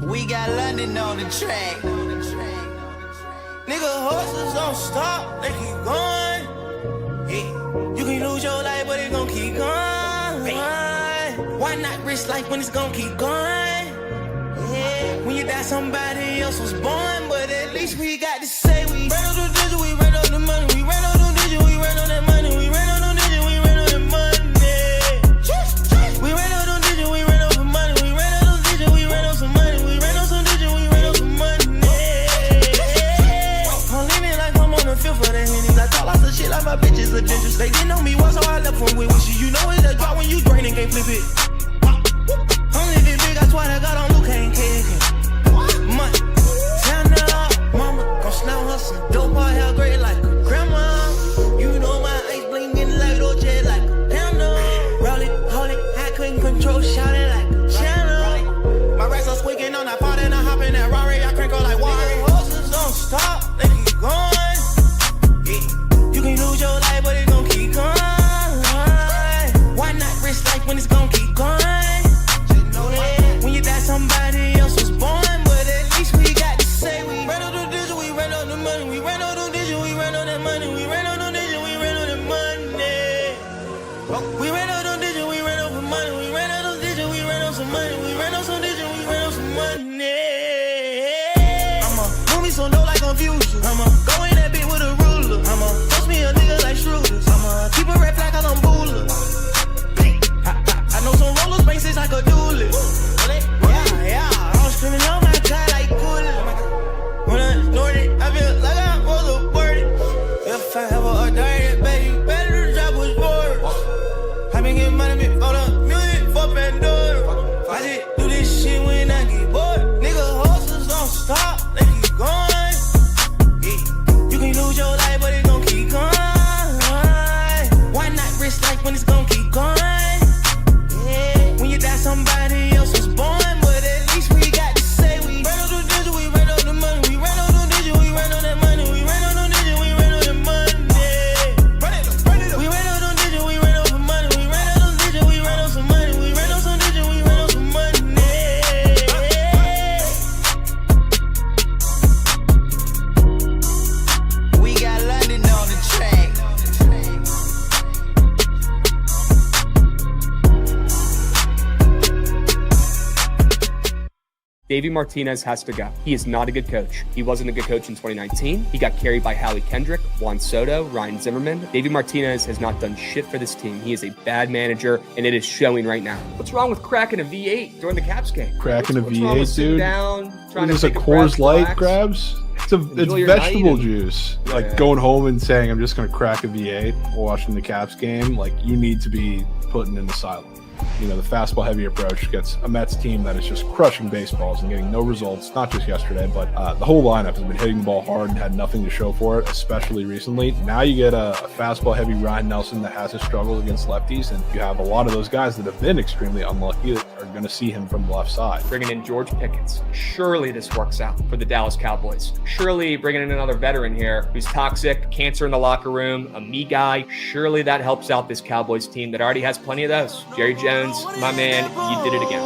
We got London on the track. Nigga, horses don't stop, they keep going. Yeah. You can lose your life, but it gon' keep going. Why not risk life when it's gon' keep going? Yeah. When you die, somebody else was born, but at least we got to say we ran on the digit, we ran on the money, we ran on the digit, we ran on that money, we ran on the digit, we ran on that money. We ran on the digit, we ran on some money, we ran on the digit, we ran on some money, we ran on some digit, we ran on some money. I'm living like I'm on the field for the Hennies. I talk lots of shit like my bitches are dangerous. They didn't know me once, so I left them with wishes. You know it's a drop when you drain and can't flip it. I'm living big, that's why I got on Luke, ain't kicking. Money, turn it up, mama. Gon' slam her some dope, boy, hell great like a grandma. You know my ice blinking like Dolce, like a panda. Roll it, hold it, I couldn't control, shout it like a channel. My racks are squeaking on that pot and I hop in that Rari, I crank on like Wari. Horses don't stop, they keep going. Yeah. You can lose your life, but it gon' keep going. Why not risk life when it's gon' keep going? When you die, somebody else was born, but at least we got to say we ran on the digit, we ran on the money, we ran on the digit, we ran on that money, we ran on the digit, we ran on that money. We ran on the digit, we ran on some money, we ran on the digit, we ran on some money, we ran on some digit, we ran on some money. I'ma move me some dough like confusion. I'ma go in that bitch with a ruler. I'ma toast me a nigga like Schroeder's. I'ma keep a red flag cause I'm Booler. I know some rollers, banks like a duelist. Yeah, I'm screaming on my God like Goulet. When I snort it, I feel like I was aborted. If I ever died, baby, better drop was bored. I been getting money before the music for Pandora. I just do this shit when I get bored. Nigga, horses don't stop, they keep going. Yeah. You can lose your life, but it gon' keep going. Why not risk life when it's gon' keep going? Yeah. When you die, somebody else was born, but at least we got to say we ran on the digit, we ran on the money, we ran on the digit, we ran on that money, we ran on the digit, we ran on that money. We ran on the digit, we ran on some money, we ran on the digit, we ran on some money, we ran on some digit, we ran on some money. We got London on the track. Davey Martinez has to go. He is not a good coach. He wasn't a good coach in 2019. He got carried by Howie Kendrick, Juan Soto, Ryan Zimmerman. Davey Martinez has not done shit for this team. He is a bad manager, and it is showing right now. What's wrong with cracking a V8 during the Caps game? Cracking a What's wrong with V8, sitting dude. Down, trying Is to this a take Coors breath, Light, relax? Krabs? It's Enjoy your vegetable night. juice. Yeah. Like going home and saying, I'm just going to crack a V8 while watching the Caps game. Like, you need to be put in an asylum. You know, the fastball heavy approach gets a Mets team that is just crushing baseballs and getting no results, not just yesterday, but the whole lineup has been hitting the ball hard and had nothing to show for it, especially recently. Now you get a fastball heavy Ryan Nelson that has his struggles against lefties, and you have a lot of those guys that have been extremely unlucky that are going to see him from the left side. Bringing in George Pickens. Surely this works out for the Dallas Cowboys. Surely bringing in another veteran here who's toxic, cancer in the locker room, a me guy. Surely that helps out this Cowboys team that already has plenty of those. Jerry Jones, my man, you did it again.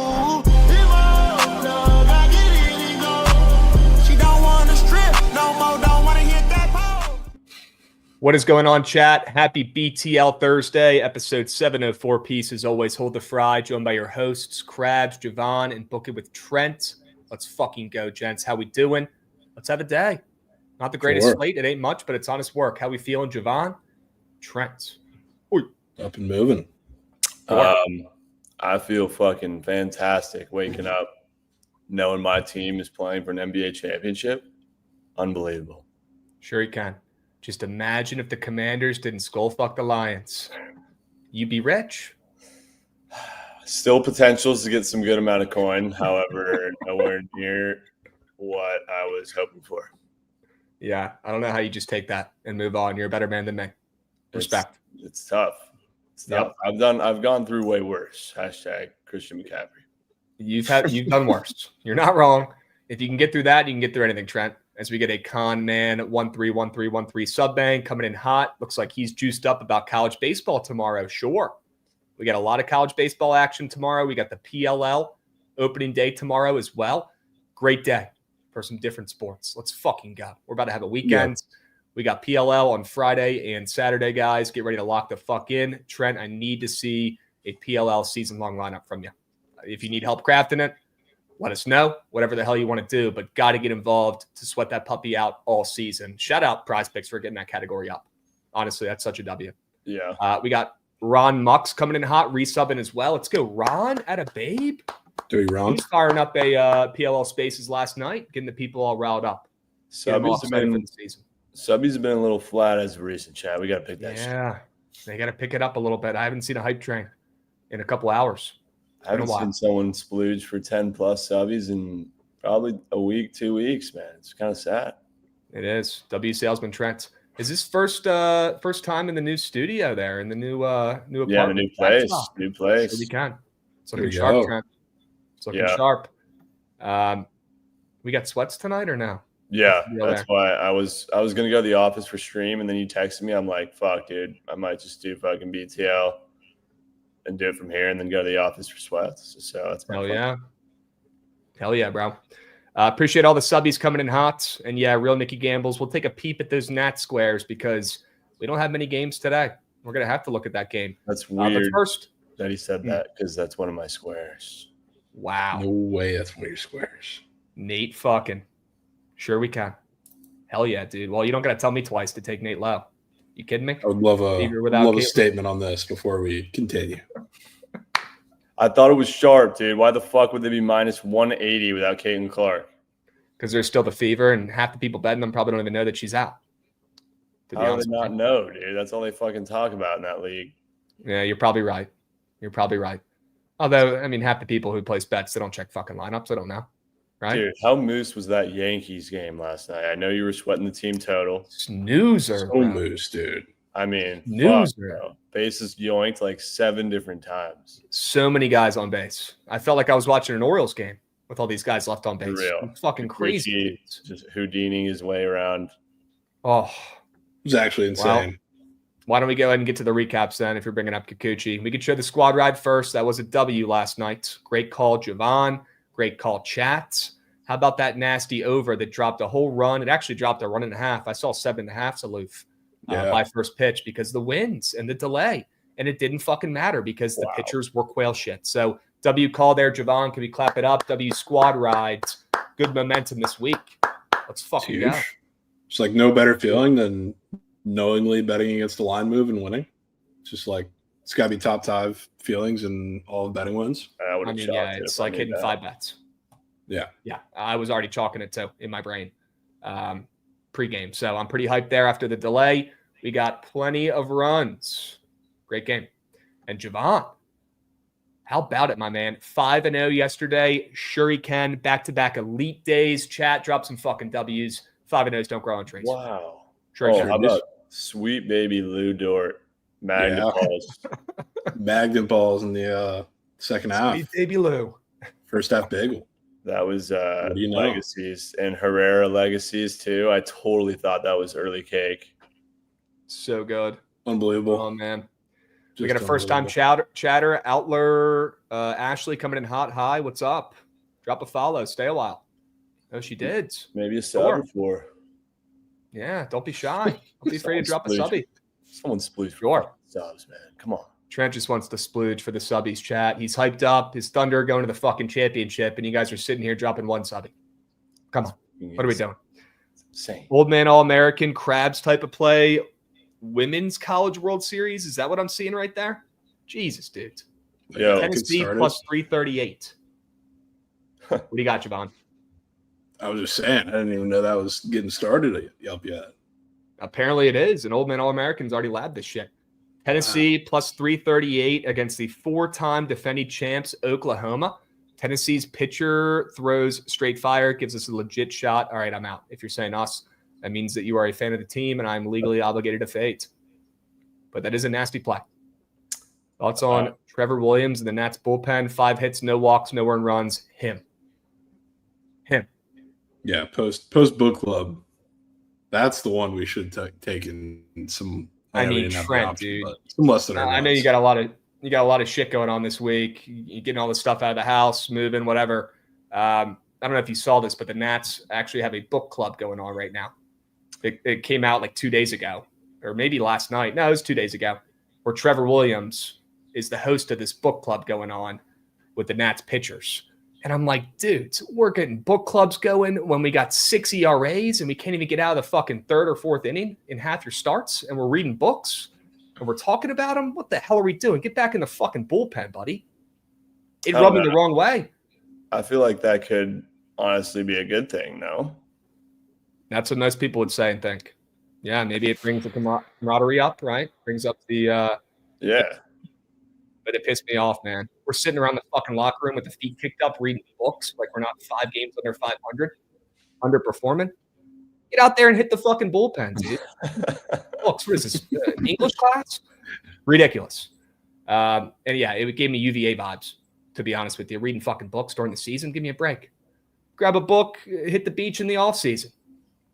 What is going on, chat? Happy BTL Thursday, episode 704 piece. As always, hold the fry, joined by your hosts, Krabs, Jovan, and Bookit with Trent. Let's fucking go, gents. How we doing? Let's have a day. Not the greatest slate. It ain't much, but it's honest work. How we feeling, Jovan? Trent. Up and moving. I feel fucking fantastic waking up knowing my team is playing for an NBA championship. Unbelievable. Sure you can. Just imagine if the Commanders didn't skull fuck the Lions. You'd be rich. Still potentials to get some good amount of coin. However, nowhere near what I was hoping for. Yeah, I don't know how you just take that and move on. You're a better man than me. Respect. It's tough. Yep. I've gone through way worse. Hashtag Christian McCaffrey. You've done worse. You're not wrong. If you can get through that, you can get through anything, Trent. As we get a con man 131313 sub bang coming in hot. Looks like he's juiced up about college baseball tomorrow. Sure. We got a lot of college baseball action tomorrow. We got the PLL opening day tomorrow as well. Great day for some different sports. Let's fucking go. We're about to have a weekend. Yeah. We got PLL on Friday and Saturday, guys. Get ready to lock the fuck in. Trent, I need to see a PLL season-long lineup from you. If you need help crafting it, let us know. Whatever the hell you want to do, but got to get involved to sweat that puppy out all season. Shout out Prize Picks for getting that category up. Honestly, that's such a W. Yeah. We got Ron Mux coming in hot, resubbing as well. Let's go, Ron, at a babe. Dirty Ron. He's firing up a PLL Spaces last night, getting the people all riled up. Subbies have been a little flat as of recent, chat. We got to pick that shit. Yeah, they got to pick it up a little bit. I haven't seen a hype train in a couple hours. I haven't seen someone splooge for 10 plus subbies in probably a week, 2 weeks, man. It's kind of sad. It is. W Salesman Trent. Is this first time in the new studio there in the new apartment? Yeah, the new place. New place. So we can. It's looking sharp, Trent. It's looking sharp. We got sweats tonight or no? Yeah, that's why I was gonna go to the office for stream, and then you texted me. I'm like, fuck, dude, I might just do fucking BTL and do it from here, and then go to the office for sweats. So that's my hell yeah, bro. Appreciate all the subbies coming in hot, and yeah, real Nicky Gambles. We'll take a peep at those Nat squares because we don't have many games today. We're gonna have to look at that game. That's weird. But first, that he said that because that's one of my squares. Wow. No way, that's one of your squares. Nate fucking. Sure we can. Hell yeah, dude. Well, you don't got to tell me twice to take Nate Lowe. You kidding me? I would love a statement on this before we continue. I thought it was sharp, dude. Why the fuck would they be minus 180 without Caitlin Clark? Because there's still the fever, and half the people betting them probably don't even know that she's out. How do they not know, dude? That's all they fucking talk about in that league. Yeah, you're probably right. Although, I mean, half the people who place bets, they don't check fucking lineups. I don't know. Right? Dude, how moose was that Yankees game last night? I know you were sweating the team total. Snoozer. So moose, dude. I mean, snoozer. Bases yoinked like 7 different times. So many guys on base. I felt like I was watching an Orioles game with all these guys left on base. Real. Fucking crazy. Just Houdiniing his way around. Oh. It was actually insane. Well, why don't we go ahead and get to the recaps then if you're bringing up Kikuchi. We could show the squad ride first. That was a W last night. Great call, Jovan. Great call, Chats. How about that nasty over that dropped a whole run? It actually dropped a 1.5. I saw 7.5 aloof by first pitch because of the winds and the delay. And it didn't fucking matter because the pitchers were quail shit. So W call there, Jovan. Can we clap it up? W squad rides. Good momentum this week. Let's fucking go. It's like no better feeling than knowingly betting against the line move and winning. It's just like it's got to be top 5 feelings in all the betting wins. I mean, yeah, it's like hitting 5 bets. Yeah. I was already chalking it too in my brain pregame. So I'm pretty hyped there after the delay. We got plenty of runs. Great game. And Jovan, how about it, my man? 5-0 yesterday. Sure he can. Back-to-back elite days. Chat, drop some fucking W's. 5-0s don't grow on trees. Wow. Sure how about sweet baby Lou Dort? Magnet balls. Magnet balls in the second half. Sweet baby Lou. First half bagel. That was legacies and Herrera legacies too. I totally thought that was early cake. So good. Unbelievable. Oh, man. We got a first-time chatter. Outler Ashley coming in hot high. What's up? Drop a follow. Stay a while. Oh, she did. Maybe a sub before. Yeah, don't be shy. Don't be afraid to drop a subby. Someone splooge for subs, man. Come on. Trent just wants to splooge for the subbies, chat. He's hyped up. His Thunder going to the fucking championship, and you guys are sitting here dropping 1 subby. Come on. What are we doing? Insane. Old man All-American, Krabs type of play. Women's College World Series. Is that what I'm seeing right there? Jesus, dude. Yo, Tennessee plus 338. What do you got, Jovan? I was just saying. I didn't even know that was getting started up yet. Apparently it is. And Old man All-American's already labbed this shit. Tennessee plus 338 against the 4-time defending champs, Oklahoma. Tennessee's pitcher throws straight fire, gives us a legit shot. All right, I'm out. If you're saying us, that means that you are a fan of the team, and I'm legally obligated to fade. But that is a nasty play. Thoughts on Trevor Williams and the Nats bullpen? 5 hits, no walks, no earned runs. Him. Yeah, post book club. That's the one we should take in some. I mean, Trent, dude. Some less than I know you got a lot of you got a lot of shit going on this week. You're getting all the stuff out of the house, moving, whatever. I don't know if you saw this, but the Nats actually have a book club going on right now. It came out like 2 days ago, or maybe last night. No, it was 2 days ago, where Trevor Williams is the host of this book club going on with the Nats pitchers. And I'm like, dudes, we're getting book clubs going when we got 6 ERAs and we can't even get out of the fucking third or fourth inning in half your starts, and we're reading books and we're talking about them. What the hell are we doing? Get back in the fucking bullpen, buddy. It rubbed me the wrong way. I feel like that could honestly be a good thing, no? That's what most people would say and think. Yeah, maybe it brings the camaraderie up, right? Brings up the yeah. But it pissed me off, man. We're sitting around the fucking locker room with the feet kicked up, reading books like we're not 5 games under 500, underperforming. Get out there and hit the fucking bullpen, dude. Books, what is this? English class? Ridiculous. And yeah, it gave me UVA vibes, to be honest with you. Reading fucking books during the season, give me a break. Grab a book, hit the beach in the off season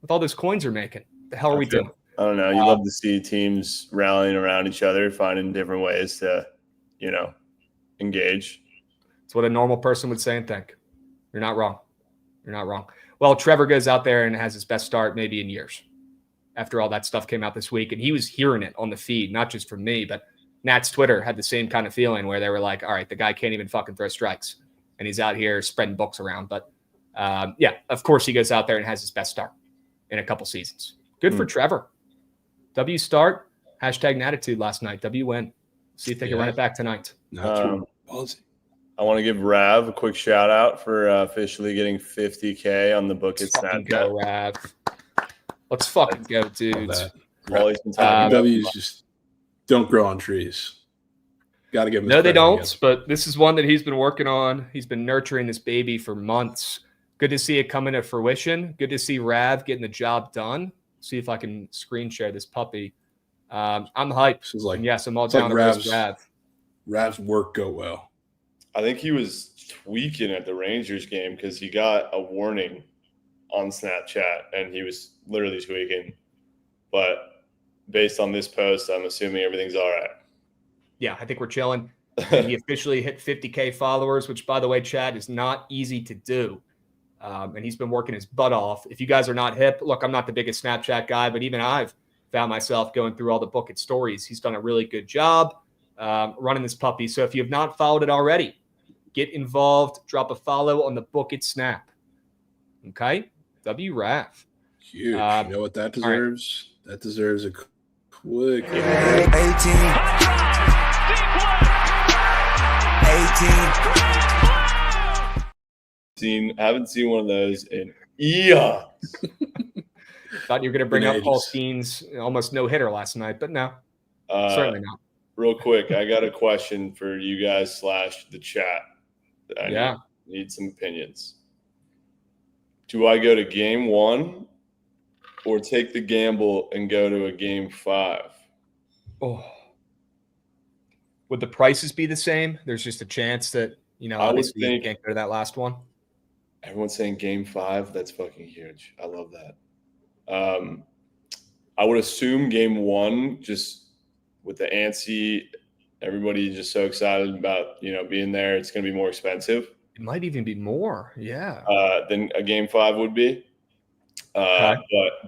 with all those coins we're making. The hell are we doing? I don't know. You love to see teams rallying around each other, finding different ways to, engage. It's what a normal person would say and think. You're not wrong. You're not wrong. Well, Trevor goes out there and has his best start maybe in years after all that stuff came out this week. And he was hearing it on the feed, not just from me, but Nat's Twitter had the same kind of feeling where they were like, all right, the guy can't even fucking throw strikes. And he's out here spreading books around. But yeah, of course he goes out there and has his best start in a couple seasons. Good for Trevor. W start, #Natitude last night. W win. See if they can run it back tonight. I want to give Rav a quick shout out for officially getting 50K on the Bookit Snapchat. Go, Rav. Let's fucking go, dudes. W's just don't grow on trees. Got to give him. No, they don't. Again. But this is one that he's been working on. He's been nurturing this baby for months. Good to see it come into fruition. Good to see Rav getting the job done. See if I can screen share this puppy. I'm hyped. This is like, yes, I'm all down to Rav. Rav's work go well. I think he was tweaking at the Rangers game because he got a warning on Snapchat and he was literally tweaking. But based on this post, I'm assuming everything's all right. Yeah, I think we're chilling. He officially hit 50K followers, which, by the way, Chad, is not easy to do. And he's been working his butt off. If you guys are not hip, look, I'm not the biggest Snapchat guy, but even I've found myself going through all the Bookit stories. He's done a really good job running this puppy. So if you have not followed it already, get involved. Drop a follow on the Bookit Snap. Okay? W-Rav. Huge. You know what that deserves? Right. That deserves a quick. 18. Haven't seen one of those in eons. Thought you were going to bring up Paul Steen's almost no-hitter last night, but no, certainly not. Real quick, I got a question for you guys / the chat. I need some opinions. Do I go to game 1 or take the gamble and go to a game 5? Oh. Would the prices be the same? There's just a chance that, obviously you can't go to that last one. Everyone's saying game 5. That's fucking huge. I love that. I would assume game 1, just with the antsy, everybody just so excited about, being there. It's going to be more expensive. It might even be more. Yeah. Than a game 5 would be. Okay.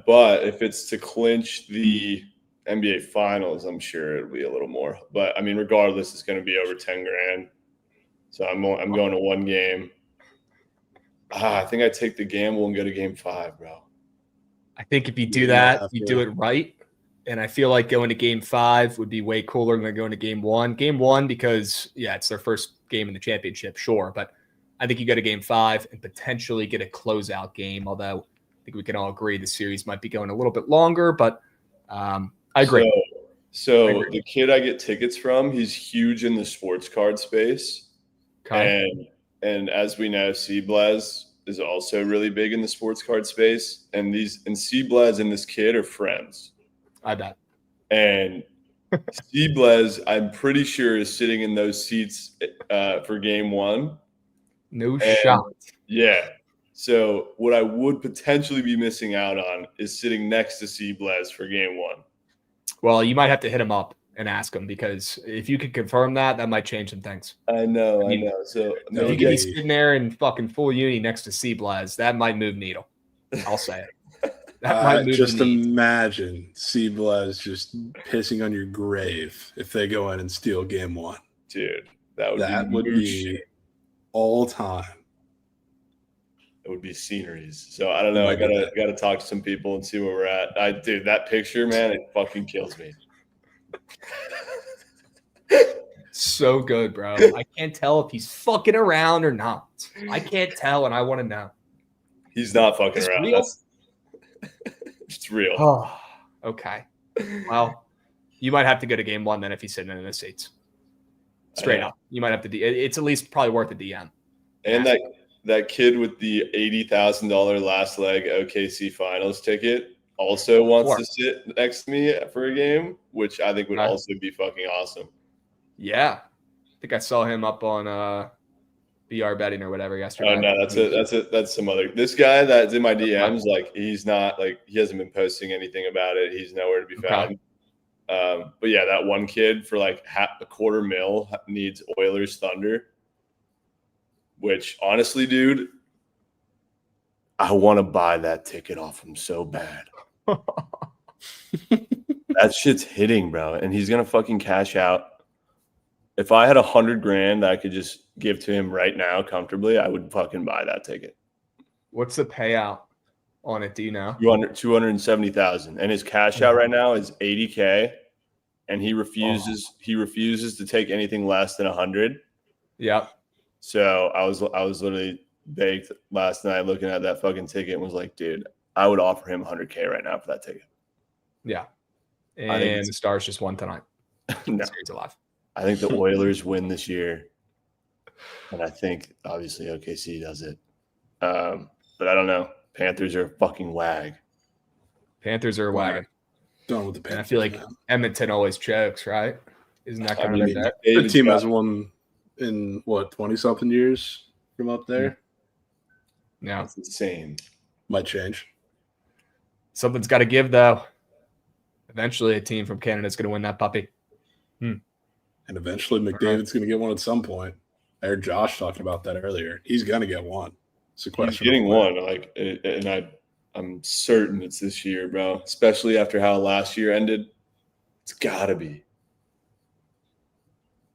But if it's to clinch the NBA finals, I'm sure it'll be a little more, but I mean, regardless, it's going to be over 10 grand. So I'm going to one game. I think I take the gamble and go to game 5, bro. I think if you do that, you do it right. And I feel like going to game 5 would be way cooler than going to game 1. Game 1, because, it's their first game in the championship, sure. But I think you go to game 5 and potentially get a closeout game, although I think we can all agree the series might be going a little bit longer. But I agree. So the kid I get tickets from, he's huge in the sports card space. Okay. And as we know, C-Blaz is also really big in the sports card space. And C-Blaz and this kid are friends. I bet. And C-Blaz, I'm pretty sure, is sitting in those seats for game 1. No shot. Yeah. So what I would potentially be missing out on is sitting next to C-Blaz for game 1. Well, you might have to hit him up and ask him, because if you could confirm that, that might change some things. I know. So if you could be sitting there in fucking full uni next to C-Blaz, that might move needle. I'll say it. That might move just the needle. imagine C-Blaz just pissing on your grave if they go in and steal game 1. Dude, that would be all time. It would be sceneries. So I don't know. I gotta talk to some people and see where we're at. Dude, that picture, man, it fucking kills me. So good, bro. I can't tell if he's fucking around or not. I can't tell, and I want to know. He's not fucking around. Real? It's real. Oh, okay. Well, you might have to go to game 1 then if he's sitting in the seats. Straight up. You might have to. It's at least probably worth a DM. And that kid with the $80,000 last leg OKC finals ticket also wants to sit next to me for a game, which I think would also be fucking awesome. Yeah. I think I saw him up on BR betting or whatever yesterday. Oh no, that's some other. This guy that's in my DMs, like he's not like he hasn't been posting anything about it. He's nowhere to be found. But yeah, that one kid for like $250,000 needs Oilers Thunder. Which honestly, dude, I want to buy that ticket off him so bad. That shit's hitting, bro, and he's gonna fucking cash out. If I had $100,000 that I could just give to him right now comfortably, I would fucking buy that ticket. What's the payout on it? Do you know? 270,000, and his cash out right now is $80,000, and he refuses. He refuses to take anything less than 100. Yep. So I was literally baked last night looking at that fucking ticket and was like, dude, I would offer him $100,000 right now for that ticket. Yeah. And the Stars just won tonight. No. Series alive. I think the Oilers win this year. And I think obviously OKC does it. But I don't know. Panthers are a fucking wag. Panthers are a wagon. Done with the Panthers. And I feel like Edmonton always chokes, right? Isn't that kind of that? The team has won in 20-something years from up there. Yeah, it's insane. Might change. Something's got to give, though. Eventually, a team from Canada is going to win that puppy. And eventually, McDavid's going to get one at some point. I heard Josh talking about that earlier. He's going to get one. It's a question. He's getting one, and I'm certain it's this year, bro. Especially after how last year ended. It's got to be.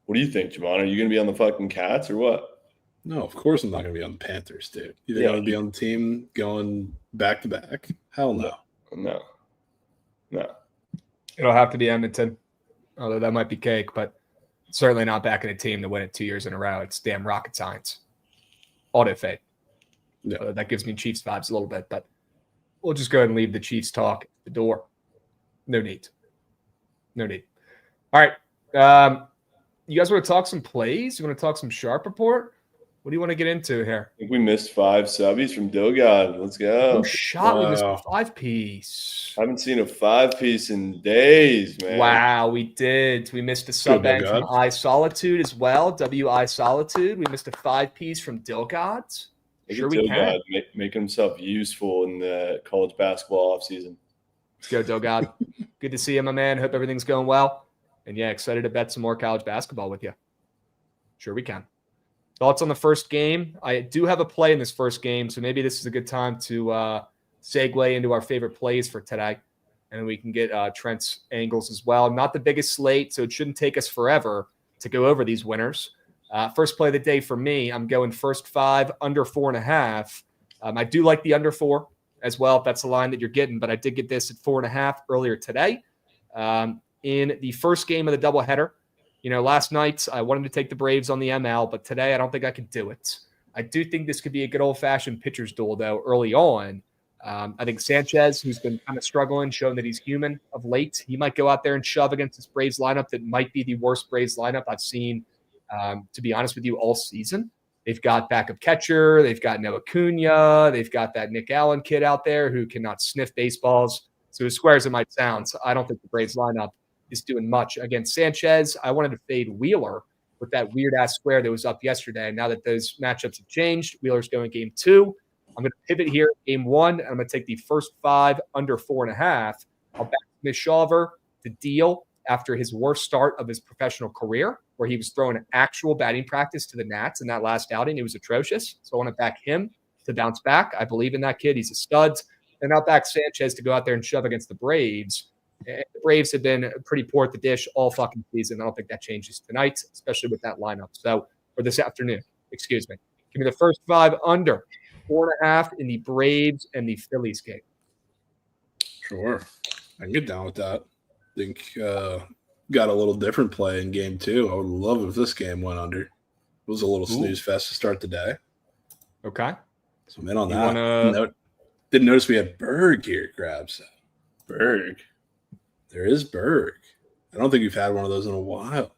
What do you think, Javon? Are you going to be on the fucking Cats or what? No, of course I'm not going to be on the Panthers, dude. You think I'm going to be on the team going back to back? Hell no. No. It'll have to be Edmonton, although that might be cake, but certainly not back in a team to win it 2 years in a row. It's damn rocket science. Audit fate. Yeah. That gives me Chiefs vibes a little bit, but we'll just go ahead and leave the Chiefs talk at the door. No need. All right. You guys want to talk some plays? You want to talk some sharp report? What do you want to get into here? I think we missed 5 subbies from Dilgod. Let's go. Oh, shot. We missed a 5-piece. I haven't seen a 5-piece in days, man. Wow, we did. We missed a sub bank from I Solitude as well. W.I. Solitude. We missed a 5-piece from Dilgod. Sure we can. Make himself useful in the college basketball offseason. Let's go, Dilgod. Good to see you, my man. Hope everything's going well. And yeah, excited to bet some more college basketball with you. Sure we can. Thoughts on the first game? I do have a play in this first game, so maybe this is a good time to segue into our favorite plays for today. And then we can get Trent's angles as well. Not the biggest slate, so it shouldn't take us forever to go over these winners. First play of the day for me, I'm going first 5, under 4.5. I do like the under 4 as well, if that's the line that you're getting, but I did get this at 4.5 earlier today. In the first game of the doubleheader. Last night I wanted to take the Braves on the ML, but today I don't think I can do it. I do think this could be a good old-fashioned pitcher's duel, though, early on. I think Sanchez, who's been kind of struggling, showing that he's human of late, he might go out there and shove against this Braves lineup that might be the worst Braves lineup I've seen, to be honest with you, all season. They've got backup catcher. They've got Noah Acuna. They've got that Nick Allen kid out there who cannot sniff baseballs. So as square as it might sound, I don't think the Braves lineup is doing much against Sanchez. I wanted to fade Wheeler with that weird-ass square that was up yesterday. Now that those matchups have changed, Wheeler's going game 2. I'm going to pivot here game 1. I'm going to take the first 5 under 4.5. I'll back Miss Shawver to deal after his worst start of his professional career, where he was throwing an actual batting practice to the Nats in that last outing. It was atrocious. So I want to back him to bounce back. I believe in that kid. He's a stud. And I'll back Sanchez to go out there and shove against the Braves. And the Braves have been pretty poor at the dish all fucking season. I don't think that changes tonight, especially with that lineup. So, or this afternoon, excuse me. Give me the first 5 under 4.5 in the Braves and the Phillies game. Sure. I can get down with that. I think got a little different play in game 2. I would love if this game went under. It was a little snooze fest to start the day. Okay. So I'm in on that. Didn't notice we had Berg here, Krabs. Berg. There is Berg. I don't think we've had one of those in a while.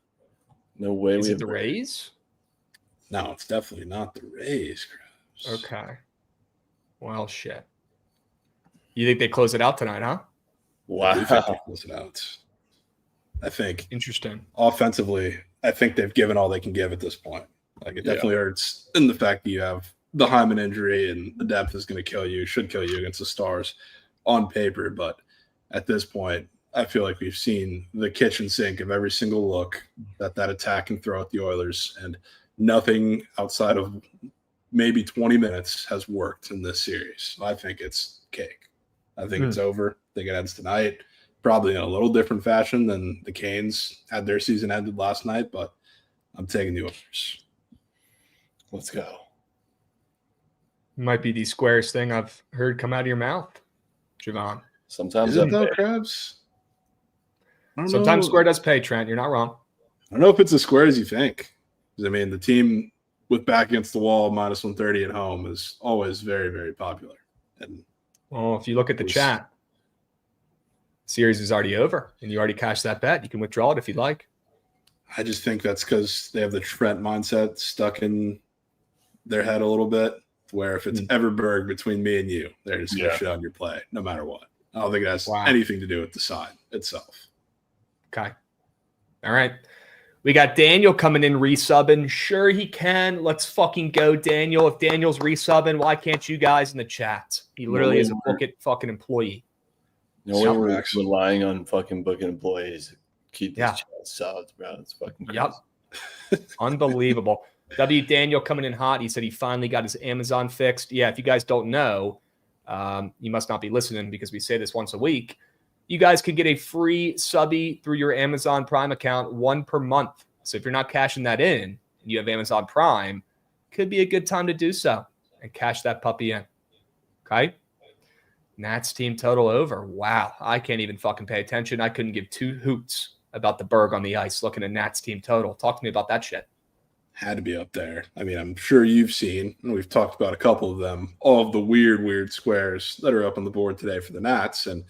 No way. Is it the Rays? No, it's definitely not the Rays, Krabs. Okay. Well, shit. You think they close it out tonight, huh? Wow. I think they close it out. I think. Interesting. Offensively, I think they've given all they can give at this point. Like, it definitely hurts in the fact that you have the Hyman injury and the depth is going to kill you, should kill you against the Stars on paper. But at this point, I feel like we've seen the kitchen sink of every single look that attack can throw at the Oilers, and nothing outside of maybe 20 minutes has worked in this series. So I think it's cake. I think it's over. I think it ends tonight, probably in a little different fashion than the Canes had their season ended last night, but I'm taking the Oilers. Let's go. Might be the squarest thing I've heard come out of your mouth, Jovan. Sometimes is it though, Krabs? Sometimes square does pay, Trent. You're not wrong. I don't know if it's as square as you think. Because, I mean, the team with back against the wall minus 130 at home is always very, very popular. And well, if you look at the chat, the series is already over, and you already cashed that bet. You can withdraw it if you'd like. I just think that's because they have the Trent mindset stuck in their head a little bit, where if it's ever Berg between me and you, they're just going to shit on your play no matter what. I don't think it has anything to do with the side itself. Okay. All right. We got Daniel coming in resubbing. Sure he can. Let's fucking go, Daniel. If Daniel's resubbing, why can't you guys in the chat? He literally is a Bookit fucking employee. No way we're relying on fucking Bookit employees to keep this chat solid, bro. It's fucking crazy. Yep. Unbelievable. W. Daniel coming in hot. He said he finally got his Amazon fixed. Yeah, if you guys don't know, you must not be listening because we say this once a week. You guys could get a free subby through your Amazon Prime account, 1 per month. So if you're not cashing that in and you have Amazon Prime, could be a good time to do so and cash that puppy in. Okay? Nats team total over. Wow. I can't even fucking pay attention. I couldn't give 2 hoots about the Berg on the ice looking at Nats team total. Talk to me about that shit. Had to be up there. I mean, I'm sure you've seen, and we've talked about a couple of them, all of the weird squares that are up on the board today for the Nats. And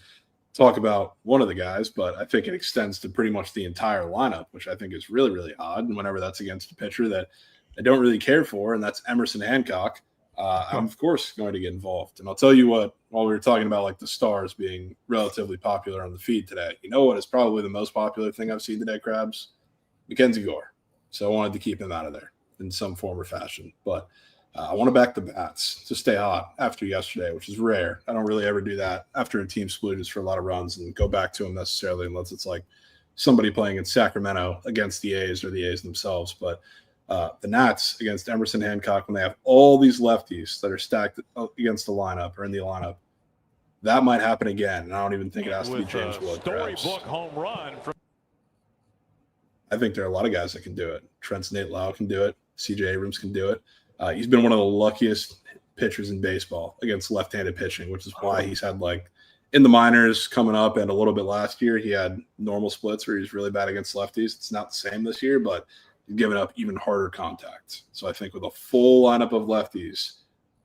talk about one of the guys, but I think it extends to pretty much the entire lineup, which I think is really, really odd. And whenever that's against a pitcher that I don't really care for, and that's Emerson Hancock, I'm, of course, going to get involved. And I'll tell you what, while we were talking about like the Stars being relatively popular on the feed today, you know what is probably the most popular thing I've seen today, Krabs? Mackenzie Gore. So I wanted to keep him out of there in some form or fashion. But I want to back the bats to stay hot after yesterday, which is rare. I don't really ever do that after a team splooges for a lot of runs and go back to them necessarily unless it's like somebody playing in Sacramento against the A's or the A's themselves. But the Nats against Emerson Hancock, when they have all these lefties that are stacked against the lineup or in the lineup, that might happen again. And I don't even think it has to be James Wood. Storybook home run. I think there are a lot of guys that can do it. Trent's Nate Lau can do it. CJ Abrams can do it. He's been one of the luckiest pitchers in baseball against left-handed pitching, which is why he's had, like, in the minors coming up and a little bit last year, he had normal splits where he's really bad against lefties. It's not the same this year, but he's given up even harder contact. So I think with a full lineup of lefties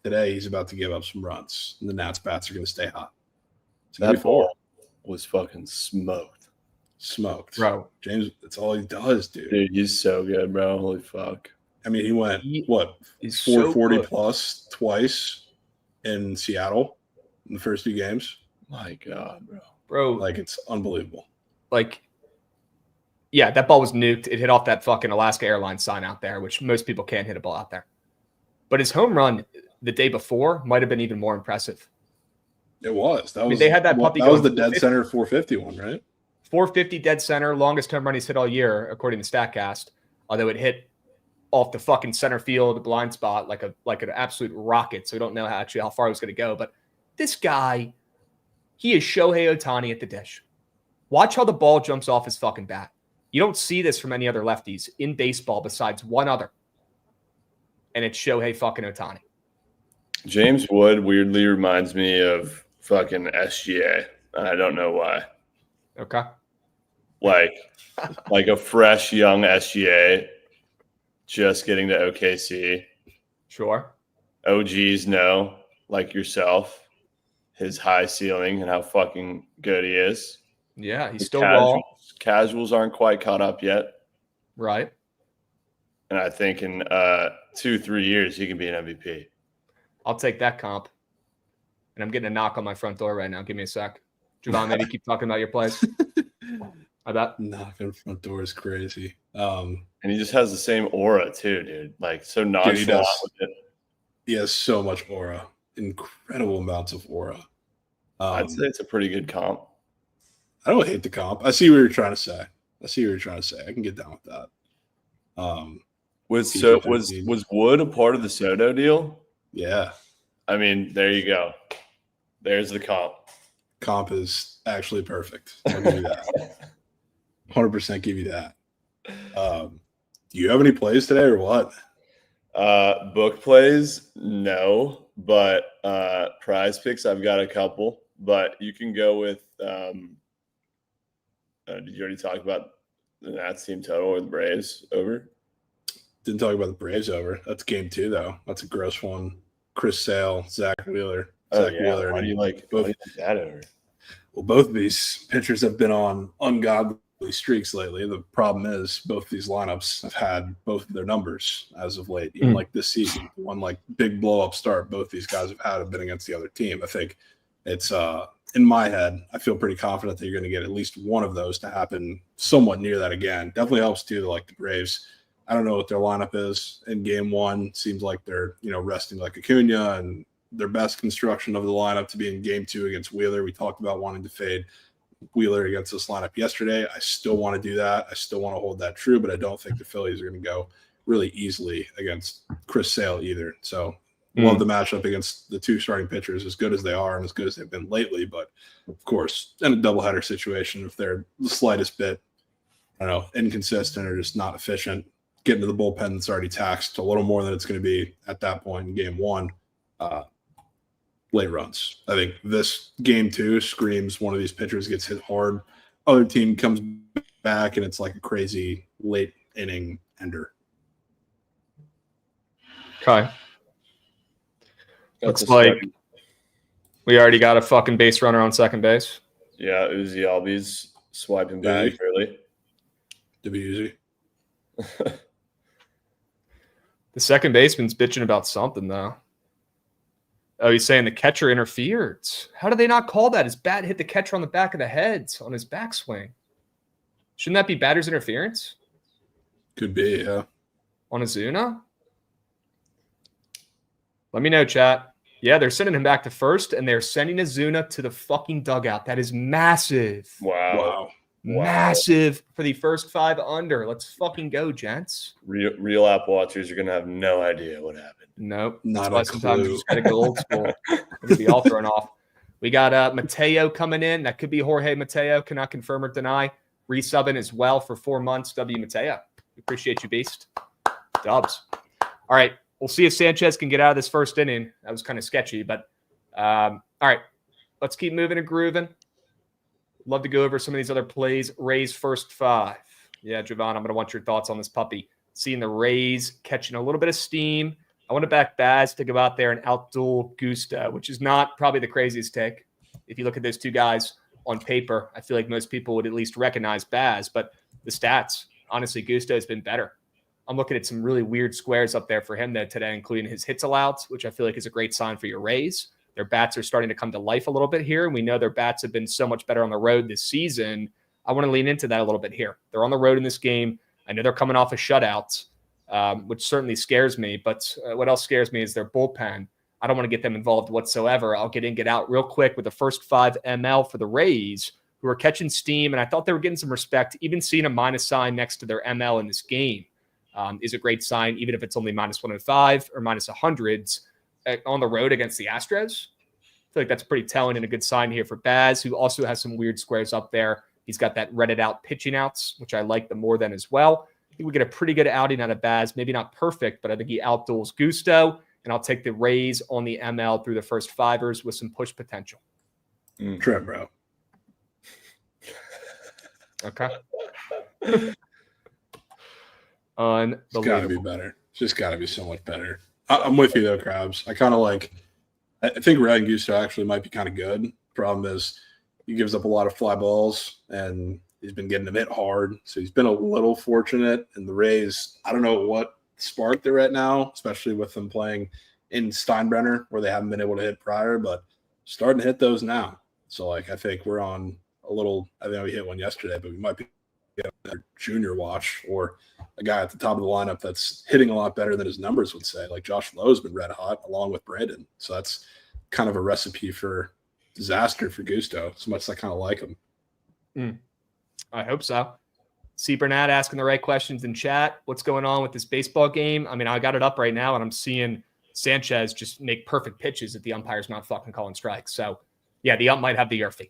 today, he's about to give up some runs, and the Nats bats are going to stay hot. That ball was fucking smoked. Bro. James, that's all he does, dude. Dude, he's so good, bro. Holy fuck. I mean, he went, 440 so plus twice in Seattle in the first 2 games. My God, bro. Like, it's unbelievable. Like, yeah, that ball was nuked. It hit off that fucking Alaska Airlines sign out there, which most people can't hit a ball out there. But his home run the day before might have been even more impressive. It was. They had that puppy. That was the dead center 450 one, right? 450 dead center, longest home run he's hit all year, according to StatCast. Although it hit off the fucking center field blind spot like an absolute rocket. So we don't know how far it was going to go. But this guy, he is Shohei Ohtani at the dish. Watch how the ball jumps off his fucking bat. You don't see this from any other lefties in baseball besides one other. And it's Shohei fucking Ohtani. James Wood weirdly reminds me of fucking SGA. I don't know why. Okay. Like a fresh young SGA just getting to OKC. Sure. OGs know, like yourself, his high ceiling and how fucking good he is. Yeah, he's still raw. Casuals aren't quite caught up yet. Right. And I think in 2-3 years, he can be an MVP. I'll take that comp. And I'm getting a knock on my front door right now. Give me a sec. Jovan, maybe keep talking about your plays. I bet. Knock on front door is crazy. And he just has the same aura too, dude. Like so nonchalant with it. He has so much aura. Incredible amounts of aura. I'd say it's a pretty good comp. I don't hate the comp. I see what you're trying to say. I can get down with that. Was Wood a part of the Soto deal? Yeah. I mean, there you go. There's the comp. Comp is actually perfect. I'll give you that. 100% give you that. Do you have any plays today or what? Book plays, no. But prize picks, I've got a couple. But you can go with did you already talk about the Nats team total or the Braves over? Didn't talk about the Braves over. That's game 2, though. That's a gross one. Chris Sale, Zach Wheeler. Why do you like that over? Well, both of these pitchers have been on ungodly streaks lately. The problem is both these lineups have had both of their numbers as of late. Even like this season, one like big blow-up start both these guys have been against the other team. I think it's in my head, I feel pretty confident that you're going to get at least one of those to happen somewhat near that again. Definitely helps too, like the Braves. I don't know what their lineup is in game 1. Seems like they're, resting like Acuna, and their best construction of the lineup to be in game 2 against Wheeler. We talked about wanting to fade Wheeler against this lineup yesterday. I still want to do that. I still want to hold that true, but I don't think the Phillies are going to go really easily against Chris Sale either. So love the matchup against the 2 starting pitchers, as good as they are and as good as they've been lately. But of course, in a doubleheader situation, if they're the slightest bit, inconsistent or just not efficient, get into the bullpen that's already taxed a little more than it's going to be at that point in game 1. Late runs. I think this game 2 screams one of these pitchers gets hit hard. Other team comes back and it's like a crazy late inning ender. Okay. Looks like we already got a fucking base runner on second base. Yeah, Uzi Albies swiping back early. To be easy. The second baseman's bitching about something, though. Oh, he's saying the catcher interfered. How did they not call that? His bat hit the catcher on the back of the head on his backswing. Shouldn't that be batter's interference? Could be, yeah. On Azuna? Let me know, chat. Yeah, they're sending him back to first, and they're sending Azuna to the fucking dugout. That is massive. Wow. Massive for the first 5 under. Let's fucking go, gents. Real app watchers are going to have no idea what happened. Nope. Not That's why a sometimes clue. you just got to go old school. We're going to be all thrown off. We got Mateo coming in. That could be Jorge Mateo. Cannot confirm or deny. Resubbing as well for 4 months. W. Mateo. We appreciate you, Beast. Dubs. All right. We'll see if Sanchez can get out of this first inning. That was kind of sketchy, but all right. Let's keep moving and grooving. Love to go over some of these other plays. Rays first 5. Yeah, Jovan, I'm going to want your thoughts on this puppy. Seeing the Rays catching a little bit of steam. I want to back Baz to go out there and outduel Gusto, which is not probably the craziest take. If you look at those 2 guys on paper, I feel like most people would at least recognize Baz, but the stats, honestly, Gusto has been better. I'm looking at some really weird squares up there for him though today, including his hits allowed, which I feel like is a great sign for your Rays. Their bats are starting to come to life a little bit here. And we know their bats have been so much better on the road this season. I want to lean into that a little bit here. They're on the road in this game. I know they're coming off a shutout, which certainly scares me. But what else scares me is their bullpen. I don't want to get them involved whatsoever. I'll get in, get out real quick with the first 5 ML for the Rays, who are catching steam, and I thought they were getting some respect. Even seeing a minus sign next to their ML in this game is a great sign, even if it's only minus 105 or minus 100s on the road against the Astros. I feel like that's pretty telling and a good sign here for Baz, who also has some weird squares up there. He's got that Reddit out pitching outs, which I like them more than as well. I think we get a pretty good outing out of Baz. Maybe not perfect, but I think he outduels Gusto, and I'll take the Rays on the ML through the first fivers with some push potential. Trent, bro. Okay. It's got to be Unbelievable. better. It's just got to be so much better. I'm with you, though, Krabs. I kind of like – I think Red Gusto actually might be kind of good. Problem is he gives up a lot of fly balls, and he's been getting them hit hard. So he's been a little fortunate. And the Rays, I don't know what spark they're at now, especially with them playing in Steinbrenner where they haven't been able to hit prior, but starting to hit those now. So, like, I think we're on a little – I think we hit one yesterday, but we might be a junior watch or a guy at the top of the lineup that's hitting a lot better than his numbers would say. Like Josh Lowe's been red hot along with Brandon. So that's kind of a recipe for disaster for Gusto, as much as I kind of like him. I hope so. C. Bernat asking the right questions in chat. What's going on with this baseball game? I mean, I got it up right now, and I'm seeing Sanchez just make perfect pitches that the umpire's not fucking calling strikes. So, yeah, the ump might have the earfie.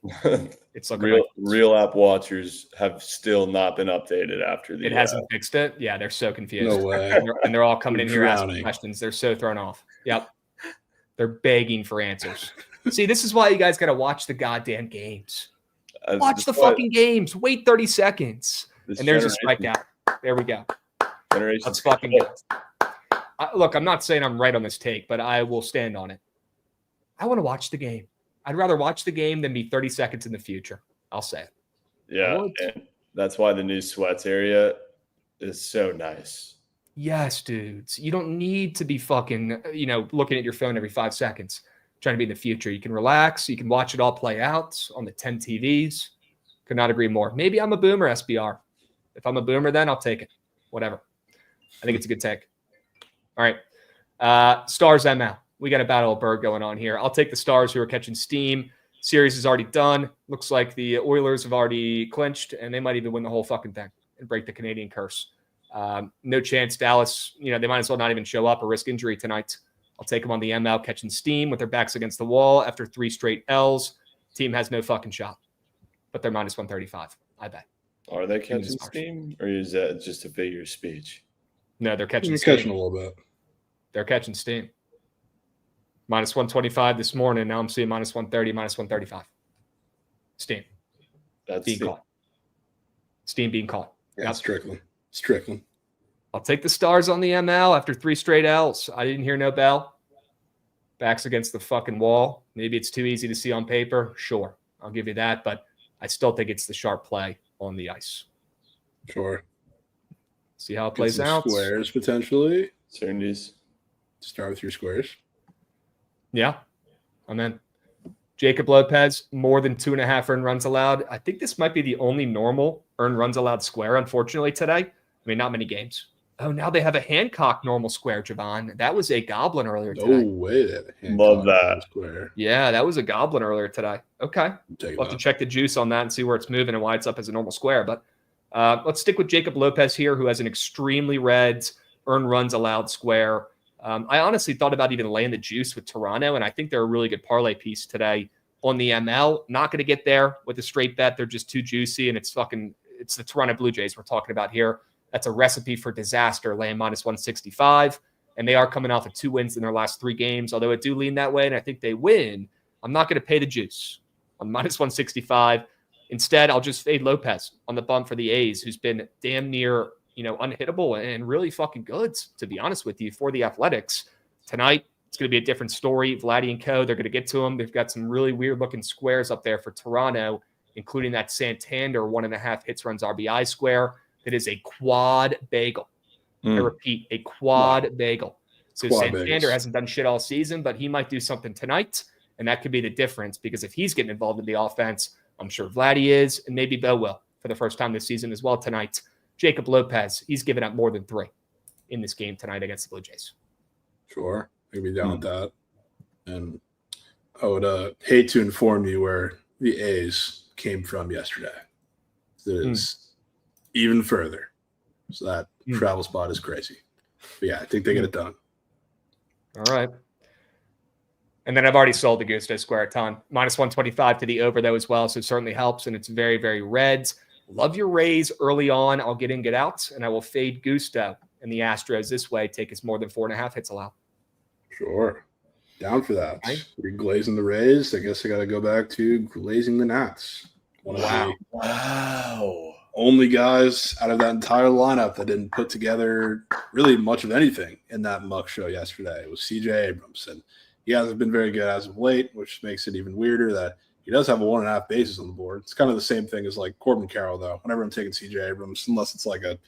It's looking real app watchers have still not been updated after the. It hasn't fixed it. Yeah, they're so confused. No way. And they're all coming in here asking Drowning. questions. They're so thrown off. Yep. They're begging for answers. See, this is why you guys got to watch the goddamn games. Watch the fucking games. Wait 30 seconds. And there's a strikeout. There we go. Let's fucking go. Look, I'm not saying I'm right on this take, but I will stand on it. I want to watch the game. I'd rather watch the game than be 30 seconds in the future. I'll say it. Yeah, and that's why the new sweats area is so nice. Yes, dudes. You don't need to be fucking, looking at your phone every 5 seconds trying to be in the future. You can relax. You can watch it all play out on the 10 TVs. Could not agree more. Maybe I'm a boomer, SBR. If I'm a boomer, then I'll take it. Whatever. I think it's a good take. All right. Stars ML. We got a battle of Berg going on here. I'll take the Stars who are catching steam. Series is already done. Looks like the Oilers have already clinched, and they might even win the whole fucking thing and break the Canadian curse. No chance Dallas, they might as well not even show up or risk injury tonight. I'll take them on the ML catching steam with their backs against the wall after 3 straight L's. Team has no fucking shot, but they're minus 135, I bet. Are they catching steam, or is that just a figure of speech? No, they're catching steam. Catching a little bit. They're catching steam. Minus 125 this morning. Now I'm seeing minus 130, minus 135. Steam. That's being caught. Steam being caught. Yeah, yep. Strickland. I'll take the Stars on the ML after 3 straight L's. I didn't hear no bell. Backs against the fucking wall. Maybe it's too easy to see on paper. Sure. I'll give you that. But I still think it's the sharp play on the ice. Sure. See how it plays out. Squares, potentially. Certainties. Start with your squares. Yeah. I'm in. Jacob Lopez, more than 2.5 earned runs allowed. I think this might be the only normal earned runs allowed square, unfortunately, today. I mean, not many games. Oh, now they have a Hancock normal square, Jovan. That was a goblin earlier today. No way. Love that. Square. Yeah, that was a goblin earlier today. Okay. We'll have to check the juice on that and see where it's moving and why it's up as a normal square. But let's stick with Jacob Lopez here, who has an extremely Reds earned runs allowed square. I honestly thought about even laying the juice with Toronto, and I think they're a really good parlay piece today on the ML. Not going to get there with a straight bet. They're just too juicy, and it's the Toronto Blue Jays we're talking about here. That's a recipe for disaster, laying minus 165, and they are coming off of 2 wins in their last 3 games, although it do lean that way, and I think they win. I'm not going to pay the juice on minus 165. Instead, I'll just fade Lopez on the bump for the A's, who's been damn near unhittable and really fucking good, to be honest with you, for the Athletics. Tonight, it's going to be a different story. Vladdy and co, they're going to get to him. They've got some really weird-looking squares up there for Toronto, including that Santander 1.5 hits, runs, RBI square. That is a quad bagel. I repeat, a quad bagel. So Santander hasn't done shit all season, but he might do something tonight, and that could be the difference because if he's getting involved in the offense, I'm sure Vladdy is, and maybe Bo will for the first time this season as well tonight. Jacob Lopez, he's given up more than 3 in this game tonight against the Blue Jays. Sure. I could be down with that. And I would hate to inform you where the A's came from yesterday. It is even further. So that travel spot is crazy. But yeah, I think they get it done. All right. And then I've already sold the Gusto Square a ton. Minus 125 to the over, though, as well. So it certainly helps. And it's very, very Reds. Love your Rays early on. I'll get in, get out. And I will fade Gusto and the Astros this way. Take us more than 4.5 hits allowed. Sure. Down for that. You're glazing the Rays. I guess I got to go back to glazing the Nats. Wow. Only guys out of that entire lineup that didn't put together really much of anything in that muck show yesterday. It was CJ Abrams. And he hasn't been very good as of late, which makes it even weirder that he does have a 1.5 bases on the board. It's kind of the same thing as like Corbin Carroll, though. Whenever I'm taking CJ Abrams, unless it's like a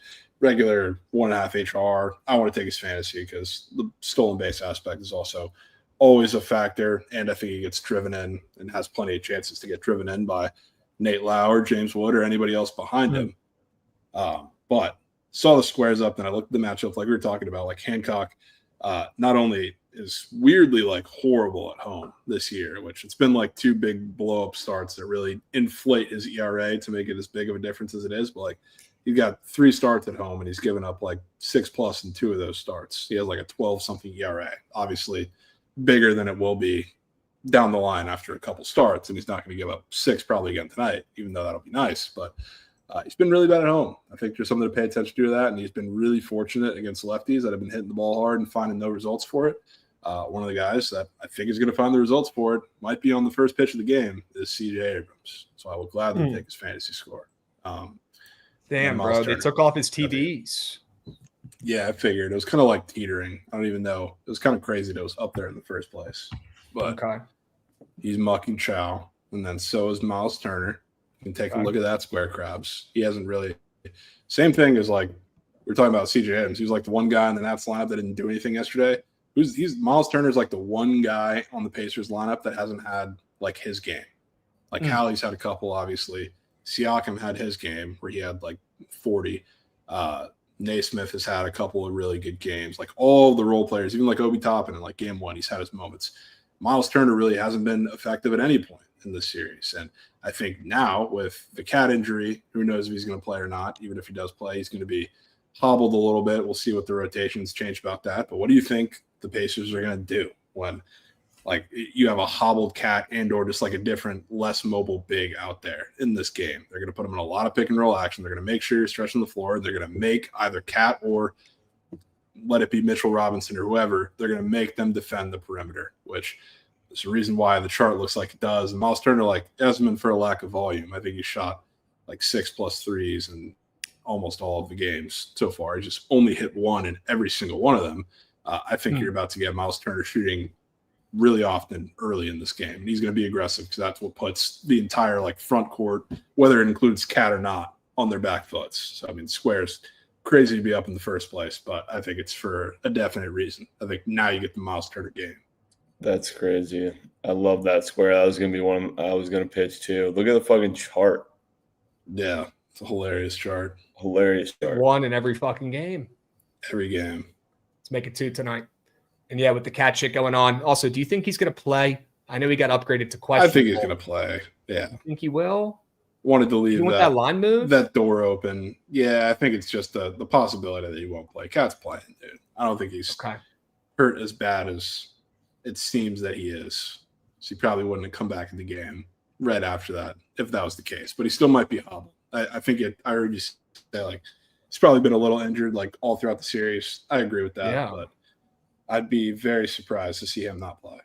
regular 1.5 HR, I want to take his fantasy because the stolen base aspect is also always a factor. And I think he gets driven in and has plenty of chances to get driven in by Nate Lauer, James Wood, or anybody else behind him. But saw the squares up, and I looked at the matchup like we were talking about. Like Hancock not only is weirdly like horrible at home this year, which it's been like 2 big blow-up starts that really inflate his ERA to make it as big of a difference as it is. But like he's got 3 starts at home, and he's given up like 6+ in 2 of those starts. He has like a 12-something ERA, obviously bigger than it will be down the line after a couple starts, and he's not going to give up 6 probably again tonight, even though that'll be nice. But he's been really bad at home. I think there's something to pay attention to that, and he's been really fortunate against lefties that have been hitting the ball hard and finding no results for it. One of the guys that I think is going to find the results for it might be on the first pitch of the game is CJ Abrams. So I will gladly take his fantasy score. Damn, bro, they took off his TVs. Yeah, I figured. It was kind of like teetering. I don't even know. It was kind of crazy that it was up there in the first place. But he's mucking Chow, and then so is Miles Turner. You can take a look at that square, Krabs. He hasn't really – same thing as like we were talking about CJ Abrams. He was like the one guy in the Nats lineup that didn't do anything yesterday. Miles Turner's like the one guy on the Pacers lineup that hasn't had like his game. Like Hallie's had a couple, obviously. Siakam had his game where he had like 40. Naismith has had a couple of really good games. Like all the role players, even like Obi Toppin in like game 1, he's had his moments. Miles Turner really hasn't been effective at any point in this series. And I think now with the cat injury, who knows if he's going to play or not. Even if he does play, he's going to be hobbled a little bit. We'll see what the rotations change about that. But what do you think the Pacers are going to do when like you have a hobbled cat and or just like a different, less mobile big out there in this game? They're going to put him in a lot of pick and roll action. They're going to make sure you're stretching the floor. They're going to make either cat or let it be Mitchell Robinson or whoever. They're going to make them defend the perimeter, which is the reason why the chart looks like it does. And Miles Turner, like, hasn't been for a lack of volume. I think he shot like 6+ threes in almost all of the games so far. He just only hit 1 in every single one of them. I think you're about to get Miles Turner shooting really often early in this game. And he's going to be aggressive because that's what puts the entire like front court, whether it includes cat or not, on their back foots. So, I mean, Square's crazy to be up in the first place, but I think it's for a definite reason. I think now you get the Miles Turner game. That's crazy. I love that square. That was going to be one I was going to pitch too. Look at the fucking chart. Yeah, it's a hilarious chart. Hilarious chart. 1 in every fucking game. Every game. Let's make it 2 tonight. And yeah, with the cat shit going on. Also, do you think he's going to play? I know he got upgraded to question. I think he's going to play. Yeah. You think he will? Wanted to leave that line move? That door open. Yeah, I think it's just the possibility that he won't play. Cat's playing, dude. I don't think he's hurt as bad as it seems that he is. So he probably wouldn't have come back in the game right after that if that was the case. But he still might be hobbled. I think I heard you say, like, he's probably been a little injured, like, all throughout the series. I agree with that. Yeah. But I'd be very surprised to see him not play.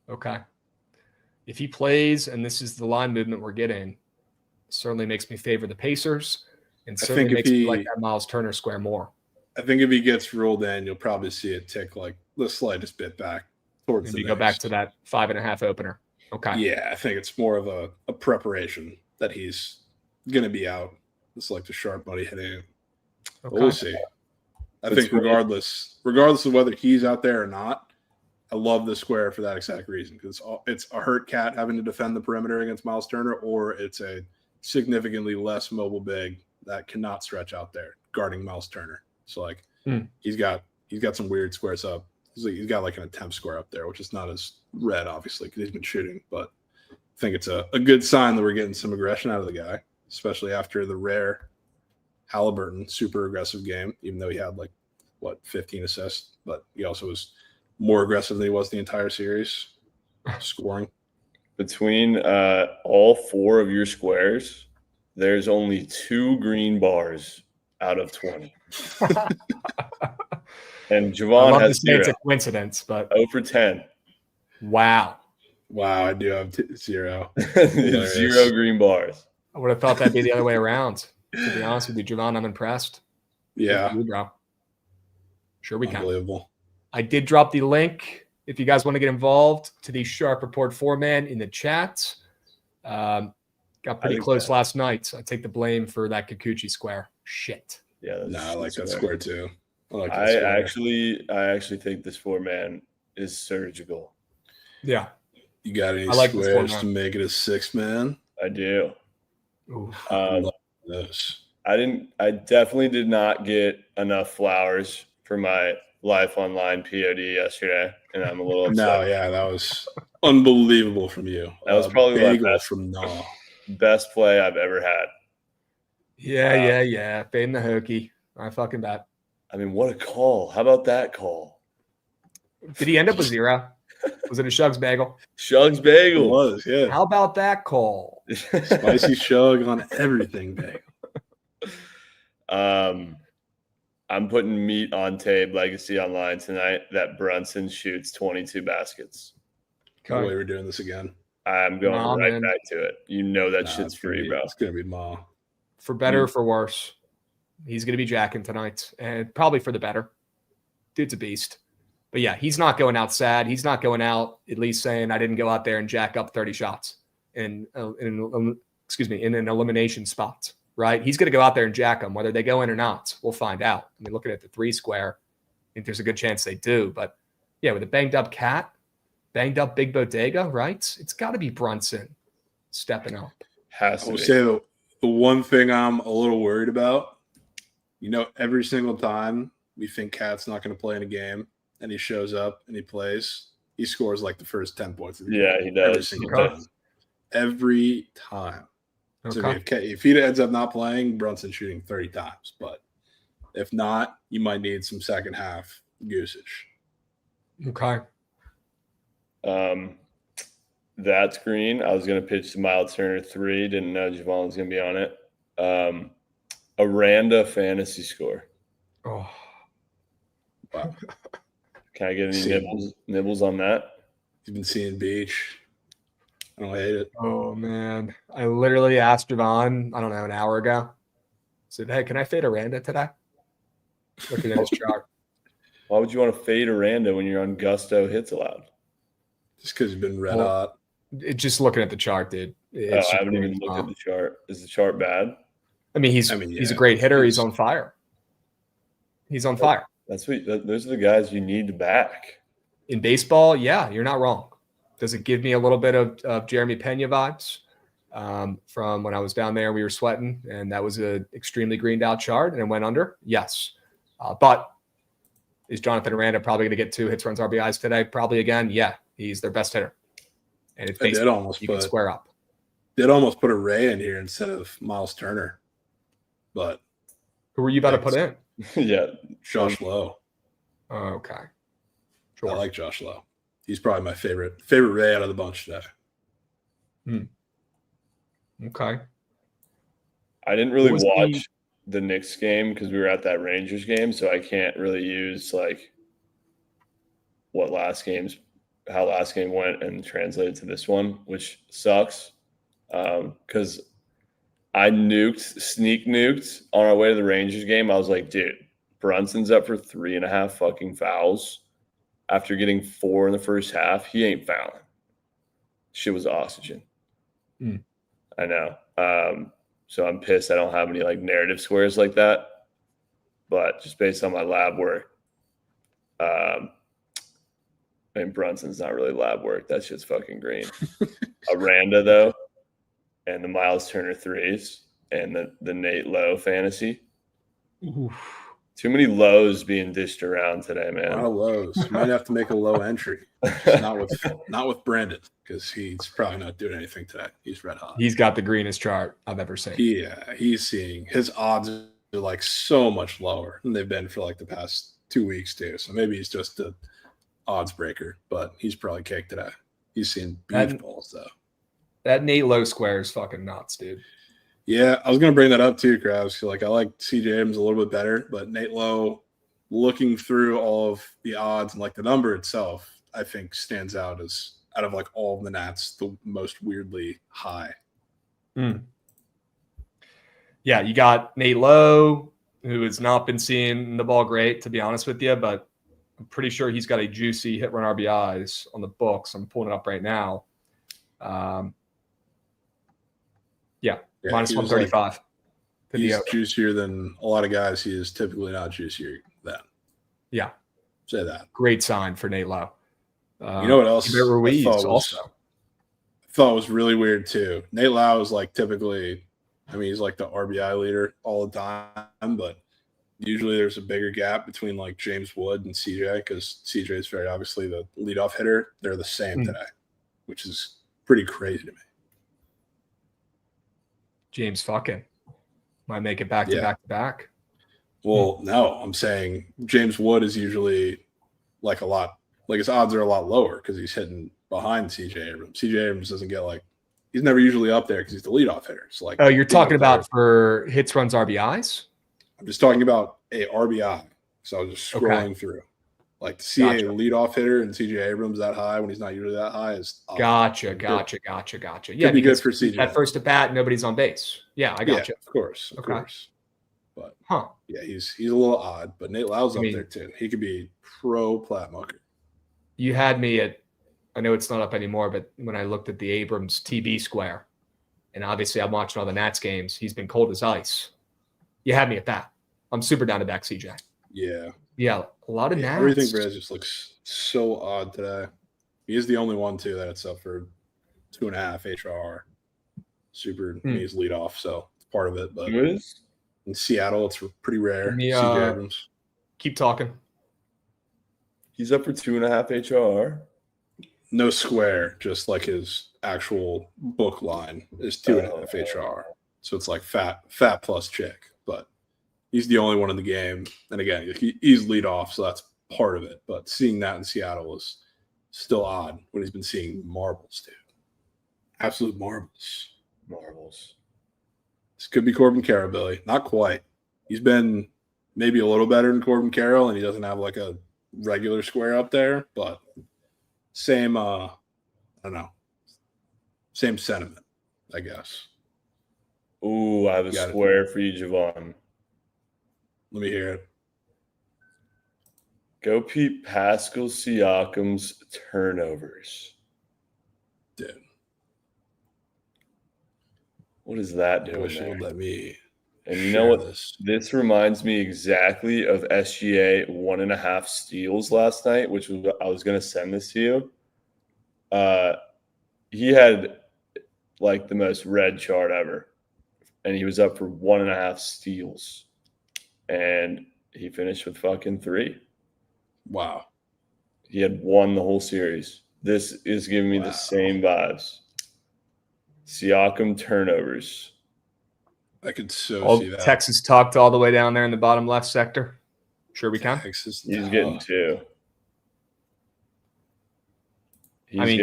Okay. If he plays, and this is the line movement we're getting, certainly makes me favor the Pacers, and certainly makes me like that Miles Turner square more. I think if he gets ruled in, you'll probably see it tick like the slightest bit back towards the go back to that 5.5 opener. Okay. Yeah, I think it's more of a preparation that he's going to be out. It's like the sharp buddy hitting it. Okay. We'll see. I think regardless of whether he's out there or not, I love the square for that exact reason, because it's a hurt cat having to defend the perimeter against Miles Turner, or it's a significantly less mobile big that cannot stretch out there guarding Miles Turner. So like he's got some weird squares up. He's got like an attempt square up there, which is not as red, obviously, because he's been shooting. But think it's a good sign that we're getting some aggression out of the guy, especially after the rare Halliburton super aggressive game, even though he had 15 assists, but he also was more aggressive than he was the entire series scoring. Between all 4 of your squares, there's only 2 green bars out of 20. And I Jovan love to has say it's 0. a coincidence, but 0 for 10. wow. Wow, I do have 0. 0 green bars. I would have thought that'd be the other way around. To be honest with you, Jovan, I'm impressed. Yeah. Good for you, bro. Sure we can. Unbelievable. I did drop the link if you guys want to get involved to the Sharp Report 4-man in the chat. Got pretty close last night. So I take the blame for that Kikuchi square. Shit. Yeah, I like that square too. I actually think this 4-man is surgical. Yeah. You got any like squares to make it a 6-man? I do. This. I definitely did not get enough flowers for my Life Online POD yesterday, and I'm a little upset. No, yeah, that was unbelievable from you. That was probably my best play I've ever had. Yeah. Fading the hokey. I fucking bet. I mean, what a call. How about that call? Did he end up with 0? Was it a Shug's bagel? Shug's bagel. It was, yeah. How about that call? Spicy Shug on everything bagel. I'm putting meat on tape legacy online tonight that Brunson shoots 22 baskets. Can't believe we're doing this again. I'm going back to it. You know that shit's free, bro. It's going to be Ma. For better or for worse, he's going to be jacking tonight, and probably for the better. Dude's a beast. But yeah, he's not going out sad. He's not going out at least saying I didn't go out there and jack up 30 shots in an elimination spot, right? He's going to go out there and jack them, whether they go in or not. We'll find out. I mean, looking at the 3 square, I think there's a good chance they do. But yeah, with a banged up Cat, banged up Big Bodega, right? It's got to be Brunson stepping up. I will say the one thing I'm a little worried about, every single time we think Cat's not going to play in a game, and he shows up and he plays, he scores like the first 10 points of the game. He does. Every time. Okay. So if he ends up not playing, Brunson's shooting 30 times. But if not, you might need some second half usage. Okay. That's green. I was going to pitch to Miles Turner 3. Didn't know Jovan was going to be on it. Aranda fantasy score. Oh. Wow. Can I get any nibbles on that? You've been seeing Beach. I don't hate it. Oh, man. I literally asked Jovan, I don't know, an hour ago. Said, hey, can I fade Aranda today? Looking at his chart. Why would you want to fade Aranda when you're on Gusto hits allowed? Just because you've been red hot. Just looking at the chart, dude. I haven't even looked at the chart. Is the chart bad? I mean, he's a great hitter. He's on fire. He's on fire. Those are the guys you need to back. In baseball, yeah, you're not wrong. Does it give me a little bit of Jeremy Pena vibes from when I was down there? We were sweating, and that was an extremely greened out chart, and it went under. Yes, but is Jonathan Aranda probably going to get 2 hits, runs, RBIs today? Probably again. Yeah, he's their best hitter, and it's baseball. You can square up. Did almost put a Ray in here instead of Miles Turner, but who were you about to put in? Yeah, Josh Lowe. Oh, okay. Sure. I like Josh Lowe. He's probably my favorite Ray out of the bunch today. Okay. I didn't really watch the Knicks game because we were at that Rangers game, so I can't really use how last game went and translate it to this one, which sucks because I sneak nuked on our way to the Rangers game. I was like, dude, Brunson's up for 3.5 fucking fouls after getting 4 in the first half. He ain't fouling. Shit was oxygen. I know. So I'm pissed I don't have any narrative squares like that. But just based on my lab work, Brunson's not really lab work. That shit's fucking green. Aranda, though, and the Miles Turner 3s and the Nate Lowe fantasy. Oof. Too many lows being dished around today, A lot man. of lows. You might have to make a low entry. Just not with Brandon, because he's probably not doing anything today. He's red hot. He's got the greenest chart I've ever seen. Yeah, he's seeing his odds are like so much lower than they've been for like the past 2 weeks too. So maybe he's just a odds breaker, but he's probably caked today. He's seeing beach balls though. That Nate Lowe square is fucking nuts, dude. Yeah, I was gonna bring that up too, Krabs. Like I like CJ Abrams a little bit better, but Nate Lowe, looking through all of the odds and like the number itself, I think stands out as out of like all of the Nats the most weirdly high. Yeah, you got Nate Lowe, who has not been seeing the ball great, to be honest with you, but I'm pretty sure he's got a juicy hit run RBIs on the books. I'm pulling it up right now. Yeah, minus 135. He's juicier than a lot of guys. He is typically not juicier than. Yeah. Say that. Great sign for Nate Lowe. You know what else? Ruiz I thought was really weird too. Nate Lowe is like typically, I mean, he's like the RBI leader all the time, but usually there's a bigger gap between like James Wood and CJ because CJ is very obviously the leadoff hitter. They're the same today, which is pretty crazy to me. James fucking might make it back to back to back. Well, no, I'm saying James Wood is usually like a lot, like his odds are a lot lower because he's hitting behind CJ Abrams. CJ Abrams doesn't get like, he's never usually up there because he's the leadoff hitter. So like, oh, you're talking about for hits, runs, RBIs? I'm just talking about a RBI. So I was just scrolling through. Like to see a leadoff hitter and CJ Abrams that high when he's not usually that high is Gotcha. Yeah, be good for CJ. At first at bat, nobody's on base. Yeah, I got you. Of course. But yeah, he's a little odd. But Nate Lowe's up there too. He could be pro plat mucker. You had me at, I know it's not up anymore, but when I looked at the Abrams TB square, and obviously I'm watching all the Nats games, he's been cold as ice. You had me at that. I'm super down to back CJ. Yeah, a lot of Nats. Everything for just looks so odd today. He is the only one too that's up for 2.5 HR. Super he's lead off, so it's part of it. But in Seattle, it's pretty rare. CJ Abrams. Keep talking. He's up for 2.5 HR. No square, just like his actual book line is 2.5 HR. So it's like fat plus chick, but he's the only one in the game. And again, he's lead off, so that's part of it. But seeing that in Seattle is still odd when he's been seeing marbles, dude. Absolute marbles. This could be Corbin Carroll, Billy. Not quite. He's been maybe a little better than Corbin Carroll, and he doesn't have like a regular square up there, but same, I don't know, same sentiment, I guess. Ooh, I have a square for you, Jovan. Let me hear it. Go Pete Pascal Siakam's turnovers. Dude. What is that doing there? Let me and you know what? This reminds me exactly of SGA 1.5 steals last night, which was I was going to send this to you. He had like the most red chart ever, and he was up for 1.5 steals, and he finished with fucking 3. Wow. He had won the whole series. This is giving me the same vibes. Siakam turnovers. I could see that. Texas tucked all the way down there in the bottom left sector. Sure we can. He's getting 2.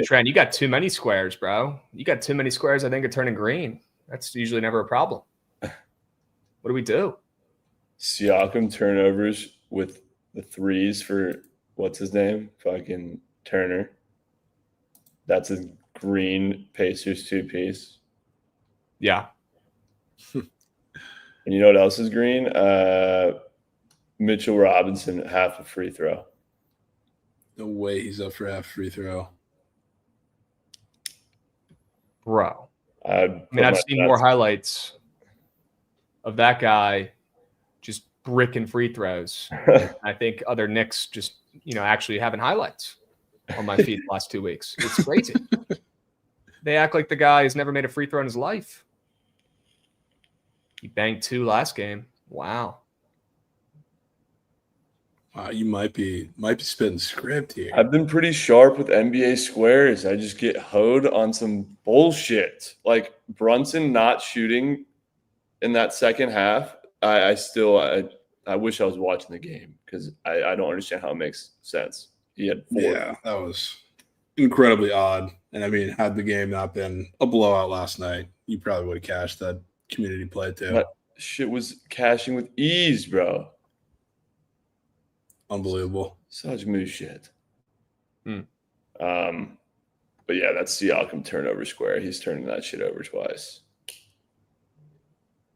Trent, you got too many squares, bro. You got too many squares, I think, are turning green. That's usually never a problem. What do we do? Siakam turnovers with the 3s for, what's his name? Fucking Turner. That's a green Pacers 2-piece. Yeah. And you know what else is green? Mitchell Robinson, half a free throw. No way he's up for half free throw. Bro. I've seen more highlights of that guy just bricking free throws. I think other Knicks just, actually having highlights on my feed the last 2 weeks. It's crazy. They act like the guy has never made a free throw in his life. He banged 2 last game. Wow. You might be spitting script here. I've been pretty sharp with NBA squares. I just get hoed on some bullshit. Like Brunson not shooting in that second half. I wish I was watching the game because I don't understand how it makes sense. He had 4. Yeah, that was incredibly odd. And I mean, had the game not been a blowout last night, you probably would have cashed that community play too. That shit was cashing with ease, bro. Unbelievable. Such moose shit. But yeah, that's Siakam turnover square. He's turning that shit over twice.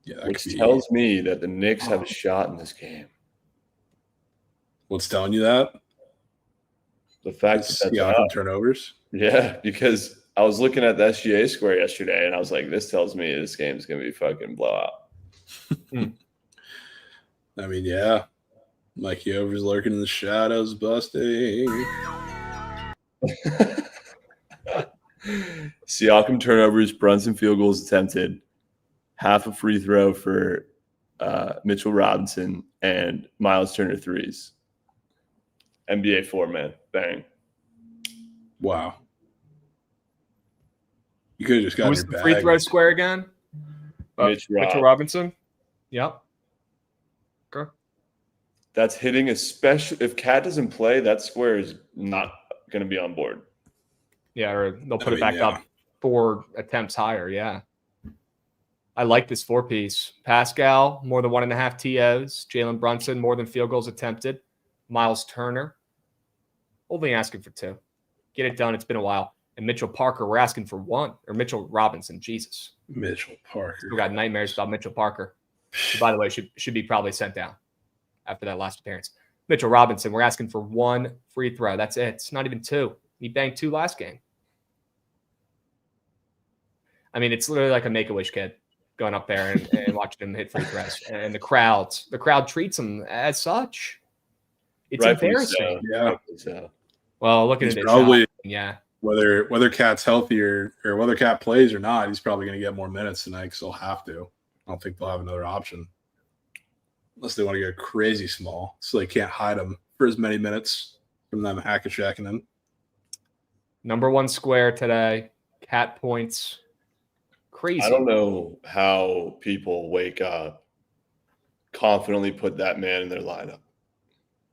Yeah, which tells me that the Knicks have a shot in this game. What's telling you that? The fact that Siakam turnovers. Yeah, because I was looking at the SGA square yesterday, and I was like, "This tells me this game is going to be fucking blowout." I mean, yeah. Mikey Over's lurking in the shadows, busting. Siakam turnovers, Brunson field goals attempted, half a free throw for Mitchell Robinson, and Miles Turner threes. NBA 4-man. Bang. Wow. You could have just gotten Who's your the bag. free throw square again? Mitchell Robinson. Yep. Okay. That's hitting, especially if Cat doesn't play, that square is not going to be on board. Yeah, or they'll put it back up 4 attempts higher. Yeah. I like this 4-piece. Pascal, more than 1.5 TOs. Jalen Brunson, more than field goals attempted. Miles Turner, only asking for 2. Get it done. It's been a while. And Mitchell Parker, we're asking for 1. Or Mitchell Robinson. Jesus. Mitchell Parker. We got nightmares about Mitchell Parker. Who, by the way, should be probably sent down after that last appearance. Mitchell Robinson, we're asking for 1 free throw. That's it. It's not even 2. He banged 2 last game. I mean, it's literally like a Make-A-Wish kid going up there and watching him hit free throws. And the crowd treats him as such. It's embarrassing. Yeah. Well, looking at it, probably, yeah. Whether Cat's healthier or whether Cat plays or not, he's probably going to get more minutes tonight because they'll have to. I don't think they'll have another option unless they want to go crazy small, so they can't hide him for as many minutes from them hack-a-shacking him. Number 1 square today. Cat points. Crazy. I don't know how people wake up, confidently put that man in their lineup,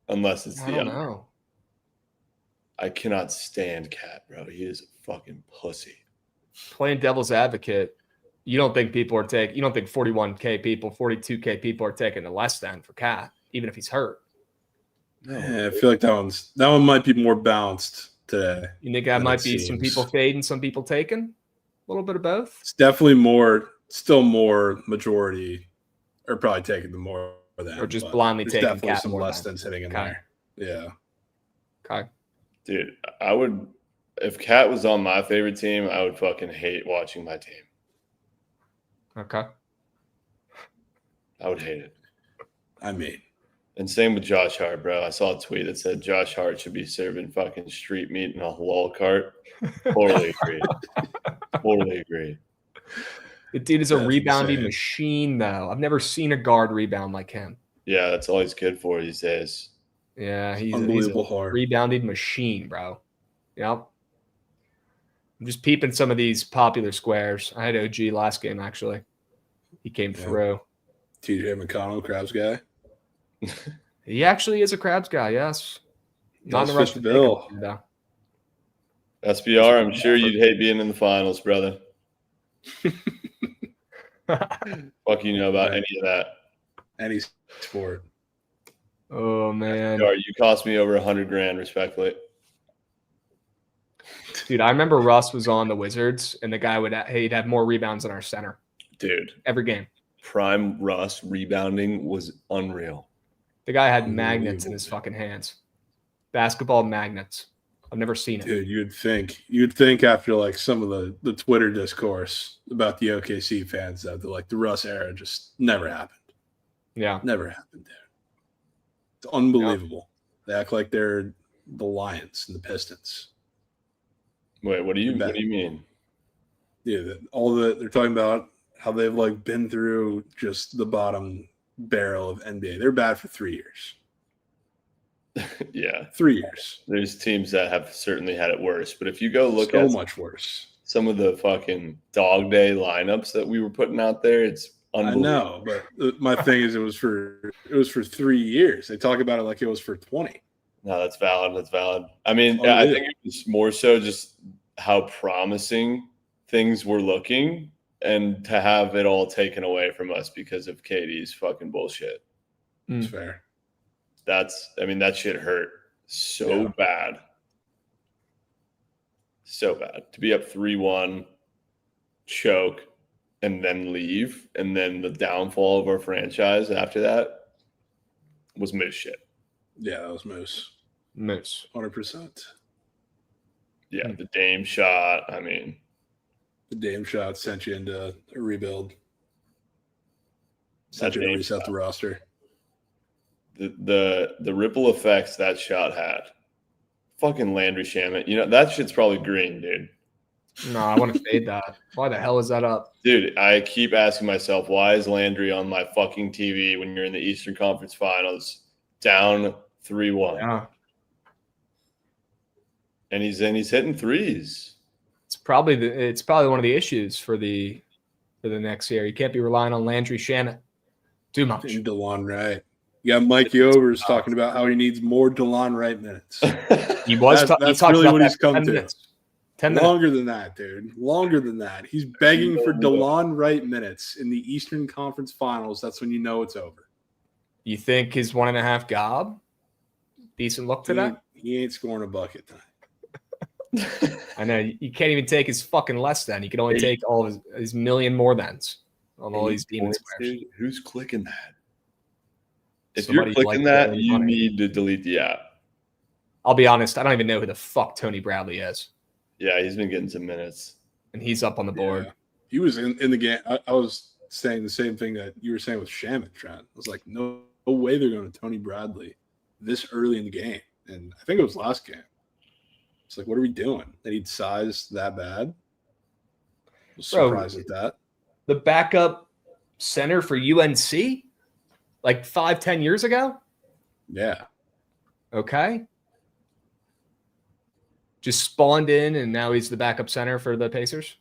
unless it's I don't know. I cannot stand Cat, bro. He is a fucking pussy. Playing devil's advocate, you don't think 41K people, 42K people are taking the less than for Cat, even if he's hurt. No. Yeah, I feel like that one might be more balanced today. You think that might be some people fading, some people taking? A little bit of both? It's definitely still more majority, or probably taking the more than. Or just blindly taking definitely Cat some more less than. than sitting in Okay. there. Yeah. Okay. Dude, I would, if Cat was on my favorite team, I would fucking hate watching my team. Okay. I would hate it. I mean. And same with Josh Hart, bro. I saw a tweet that said Josh Hart should be serving fucking street meat in a halal cart. Totally agree. Totally agree. The dude is a That's rebounding insane. machine, though. I've never seen a guard rebound like him. Yeah, that's all he's good for these days. Yeah, he's Unbelievable a hard. rebounding machine, bro. Yep. I'm just peeping some of these popular squares. I had OG last game, actually. He came through. TJ McConnell, Krabs guy. He actually is a Krabs guy, yes. Not in the rush to Bill. take him, though. SBR, I'm sure you'd hate being in the finals, brother. Fuck you know about any of that. Any sport. Oh, man. SBR, you cost me over $100,000, respectfully. Dude, I remember Russ was on the Wizards, and the guy he'd have more rebounds than our center. Dude. Every game. Prime Russ rebounding was unreal. The guy had magnets in his fucking hands. Basketball magnets. I've never seen it. Dude, you'd think after like some of the Twitter discourse about the OKC fans that the Russ era just never happened. Yeah. Never happened there. It's unbelievable. They act like they're the Lions and the Pistons. Wait, what do you mean? Yeah, they're talking about how they've like been through just the bottom barrel of NBA. They're bad for 3 years. Yeah. 3 years. There's teams that have certainly had it worse. But if you go look So at much worse. some of the fucking dog day lineups that we were putting out there, it's unbelievable. I know, but my thing is it was for 3 years. They talk about it like it was for 20. No, that's valid. That's valid. I mean, I think it was more so just how promising things were looking and to have it all taken away from us because of Katie's fucking bullshit. It's fair. That shit hurt so bad. So bad. To be up 3-1, choke, and then leave, and then the downfall of our franchise after that was Moose shit. Yeah, that was Moose. 100%. Yeah, the Dame shot. I mean, the Dame shot sent you into a rebuild. Sent you to reset the roster. The ripple effects that shot had. Fucking Landry Shamet. You know, that shit's probably green, dude. No, I want to fade that. Why the hell is that up? Dude, I keep asking myself, why is Landry on my fucking TV when you're in the Eastern Conference Finals down 3-1? Yeah. And he's hitting threes. It's probably one of the issues for the next year. You can't be relying on Landry Shamet too much. And DeLon Wright. You got Mikey Over talking about how he needs more DeLon Wright minutes. He was. That's really what he's come to. Minutes. 10 minutes. Longer than that, dude. Longer than that. He's begging for DeLon Wright minutes in the Eastern Conference Finals. That's when you know it's over. You think his 1.5 gob? Decent look to that? He ain't scoring a bucket tonight. I know. You can't even take his fucking less than. You can only take all of his million more thans on all these demon squares. Who's clicking that? If Somebody you're clicking that, you money. need to delete the app. I'll be honest. I don't even know who the fuck Tony Bradley is. Yeah, he's been getting some minutes. And he's up on the board. Yeah. He was in the game. I was saying the same thing that you were saying with Shamet, Trent. I was like, no way they're going to Tony Bradley this early in the game. And I think it was last game. It's like, what are we doing? They need size that bad? I was surprised at that. The backup center for UNC? Like 5-10 years ago? Yeah. Okay. Just spawned in, and now he's the backup center for the Pacers?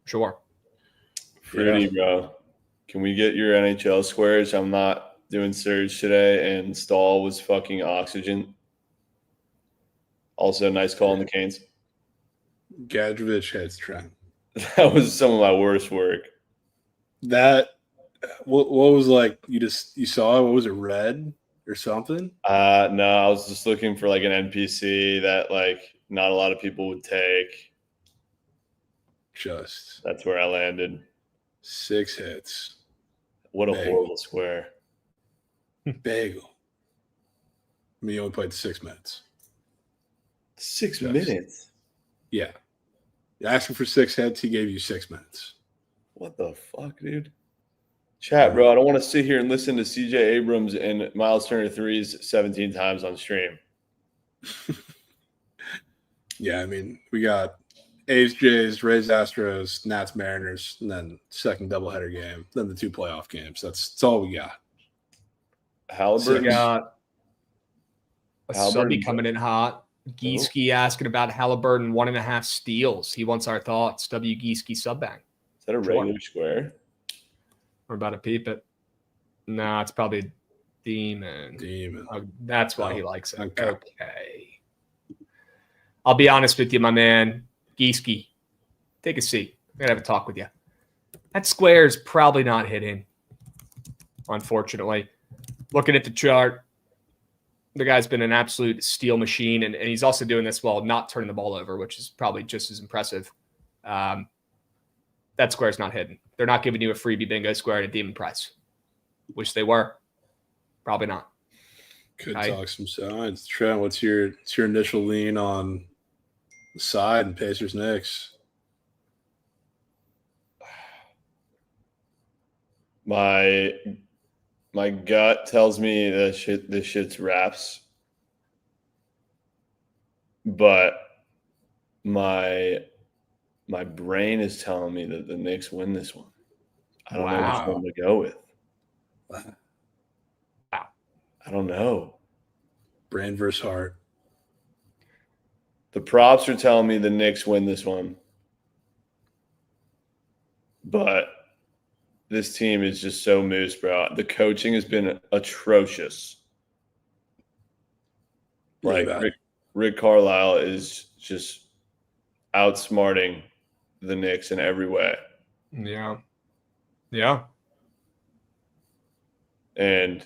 Sure. Pretty, bro. Can we get your NHL squares? I'm not doing Surge today, and Stahl was fucking oxygen. Also, nice call on the Canes. Gadrovich heads Trent. That was some of my worst work. That what was like you saw it? What was it, red or something? No, I was just looking for like an NPC that like not a lot of people would take. That's where I landed. 6 hits. What a Bagel. horrible square. Bagel. I mean, he only played 6 minutes. 6 minutes? Yeah. You asked him for 6 hits, he gave you 6 minutes. What the fuck, dude? Chat, bro. I don't want to sit here and listen to CJ Abrams and Miles Turner threes 17 times on stream. Yeah, I mean, we got A's, Jays, Rays, Astros, Nats, Mariners, and then second doubleheader game, then the 2 playoff games. That's all we got. Halliburton. We got a Halliburton. subby coming in hot. Gieske asking about Halliburton 1.5 steals. He wants our thoughts. W. Gieske subbang. Is that a regular square? We're about to peep it. No, it's probably a demon. Oh, that's why he likes it. Okay. I'll be honest with you, my man. Gieske, take a seat. I'm going to have a talk with you. That square is probably not hitting, unfortunately. Looking at the chart, the guy's been an absolute steal machine, and he's also doing this while not turning the ball over, which is probably just as impressive. That square's not hitting. They're not giving you a freebie bingo square at a demon price. Wish they were. Probably not. Could talk some sides. Trent, what's your initial lean on the side and Pacers Knicks? My gut tells me this shit's wraps, but my brain is telling me that the Knicks win this one. I don't know which one to go with. I don't know. Brain versus heart. The props are telling me the Knicks win this one. But this team is just so moose, bro. The coaching has been atrocious. Really Like bad. Rick Carlisle is just outsmarting the Knicks in every way. Yeah. Yeah. And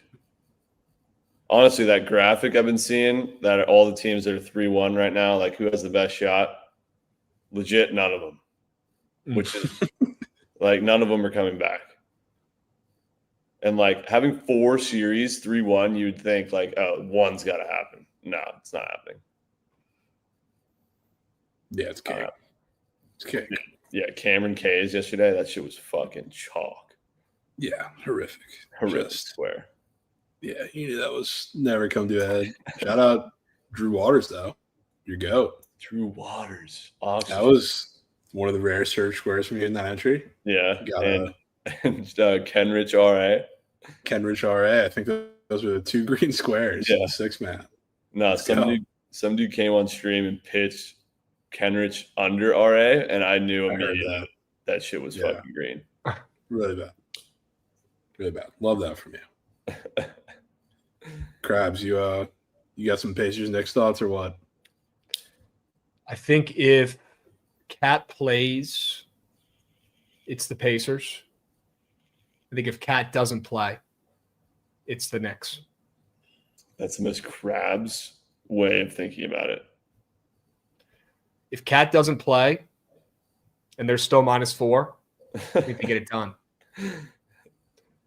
honestly, that graphic I've been seeing, that all the teams that are 3-1 right now, like who has the best shot, legit none of them. Which is like none of them are coming back. And like having 4 series, 3-1, you'd think like, oh, one's got to happen. No, it's not happening. Yeah, it's cake. It's cake. Yeah, Cameron K's yesterday, that shit was fucking chalk. Yeah, horrific. Horrific, Just, swear. yeah, you knew that was never come to a head. Shout out Drew Waters, though. Your goat. Drew Waters. That was one of the rare search squares from you in that entry. Yeah. Got and Kenrich R.A. Kenrich R.A. I think those were the 2 green squares in the 6-man. No, some dude came on stream and pitched Kenrich under RA, and I knew immediately that shit was fucking green. Really bad. Really bad. Love that from you. Krabs, you got some Pacers Knicks thoughts or what? I think if Cat plays, it's the Pacers. I think if Cat doesn't play, it's the Knicks. That's the most Krabs way of thinking about it. If Cat doesn't play and they're still -4, I think they get it done.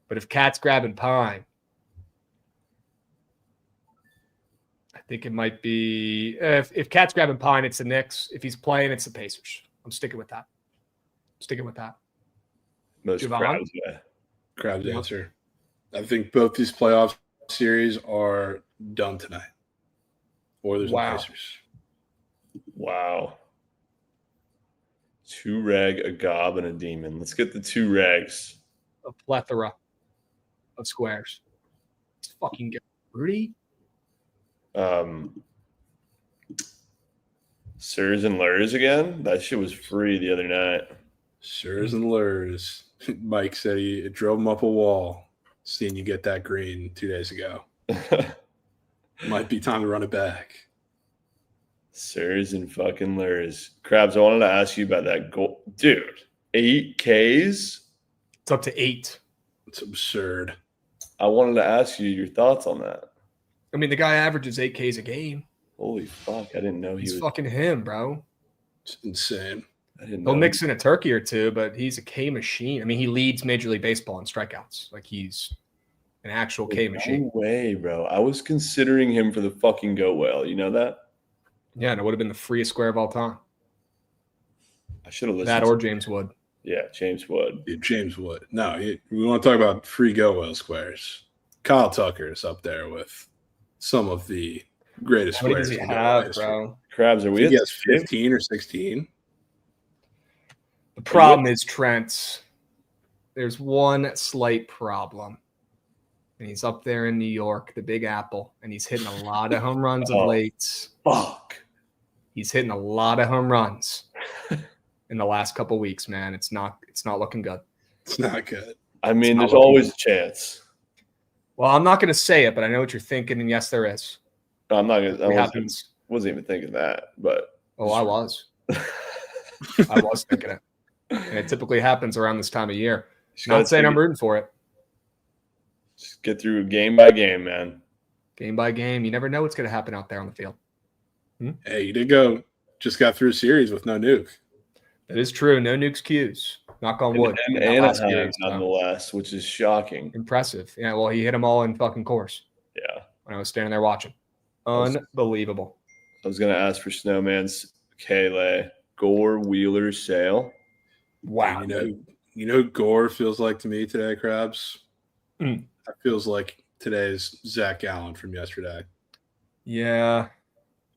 But if Cat's grabbing pine, I think it might be if Cat's grabbing pine, it's the Knicks. If he's playing, it's the Pacers. I'm sticking with that. Most Jovan? Krabs way. Krabs answer. I think both these playoff series are done tonight. Or there's no Pacers. Wow. 2 reg, a gob, and a demon. Let's get the 2 regs. A plethora of squares. It's fucking good. Rudy? Sirs and Lurs again? That shit was free the other night. Sirs and Lurs. Mike said it drove him up a wall seeing you get that green 2 days ago. Might be time to run it back. Sirs and fucking Lurs. Krabs, I wanted to ask you about that goal. Dude, 8 Ks? It's up to 8. It's absurd. I wanted to ask you your thoughts on that. I mean, the guy averages 8 Ks a game. Holy fuck. I didn't know He's fucking him, bro. It's insane. I didn't know. He'll mix in a turkey or two, but he's a K machine. I mean, he leads Major League Baseball in strikeouts. Like, he's an actual K machine. No way, bro. I was considering him for the fucking goat whale. You know that? Yeah, and it would have been the freest square of all time. I should have listened. That or James Wood. Yeah, James Wood. Yeah, James Wood. No, we want to talk about free go well squares. Kyle Tucker is up there with some of the greatest How many squares. does he in have, history. bro? Krabs, are we He at has 15 or 16. The problem is Trent. There's one slight problem. And he's up there in New York, the Big Apple, and he's hitting a lot of home runs of late. Fuck. He's hitting a lot of home runs in the last couple of weeks, man. It's not looking good. It's not good. I mean, there's always a chance. Well, I'm not going to say it, but I know what you're thinking, and yes, there is. No, I'm not going to. I happens. wasn't even thinking that, but. Oh, I was. I was thinking it. And it typically happens around this time of year. Not saying I'm rooting for it. Just get through game by game, man. Game by game. You never know what's going to happen out there on the field. Hey, you did go. Just got through a series with no nuke. That is true. No nukes cues. Knock on wood. And Anaheim, nonetheless, which is shocking. Impressive. Yeah, well, he hit them all in fucking course. Yeah. When I was standing there watching. Unbelievable. I was going to ask for Snowman's Kayla Gore Wheeler sale. Wow. You know who Gore feels like to me today, Krabs? Mm. That feels like today's Zach Gallen from yesterday. Yeah.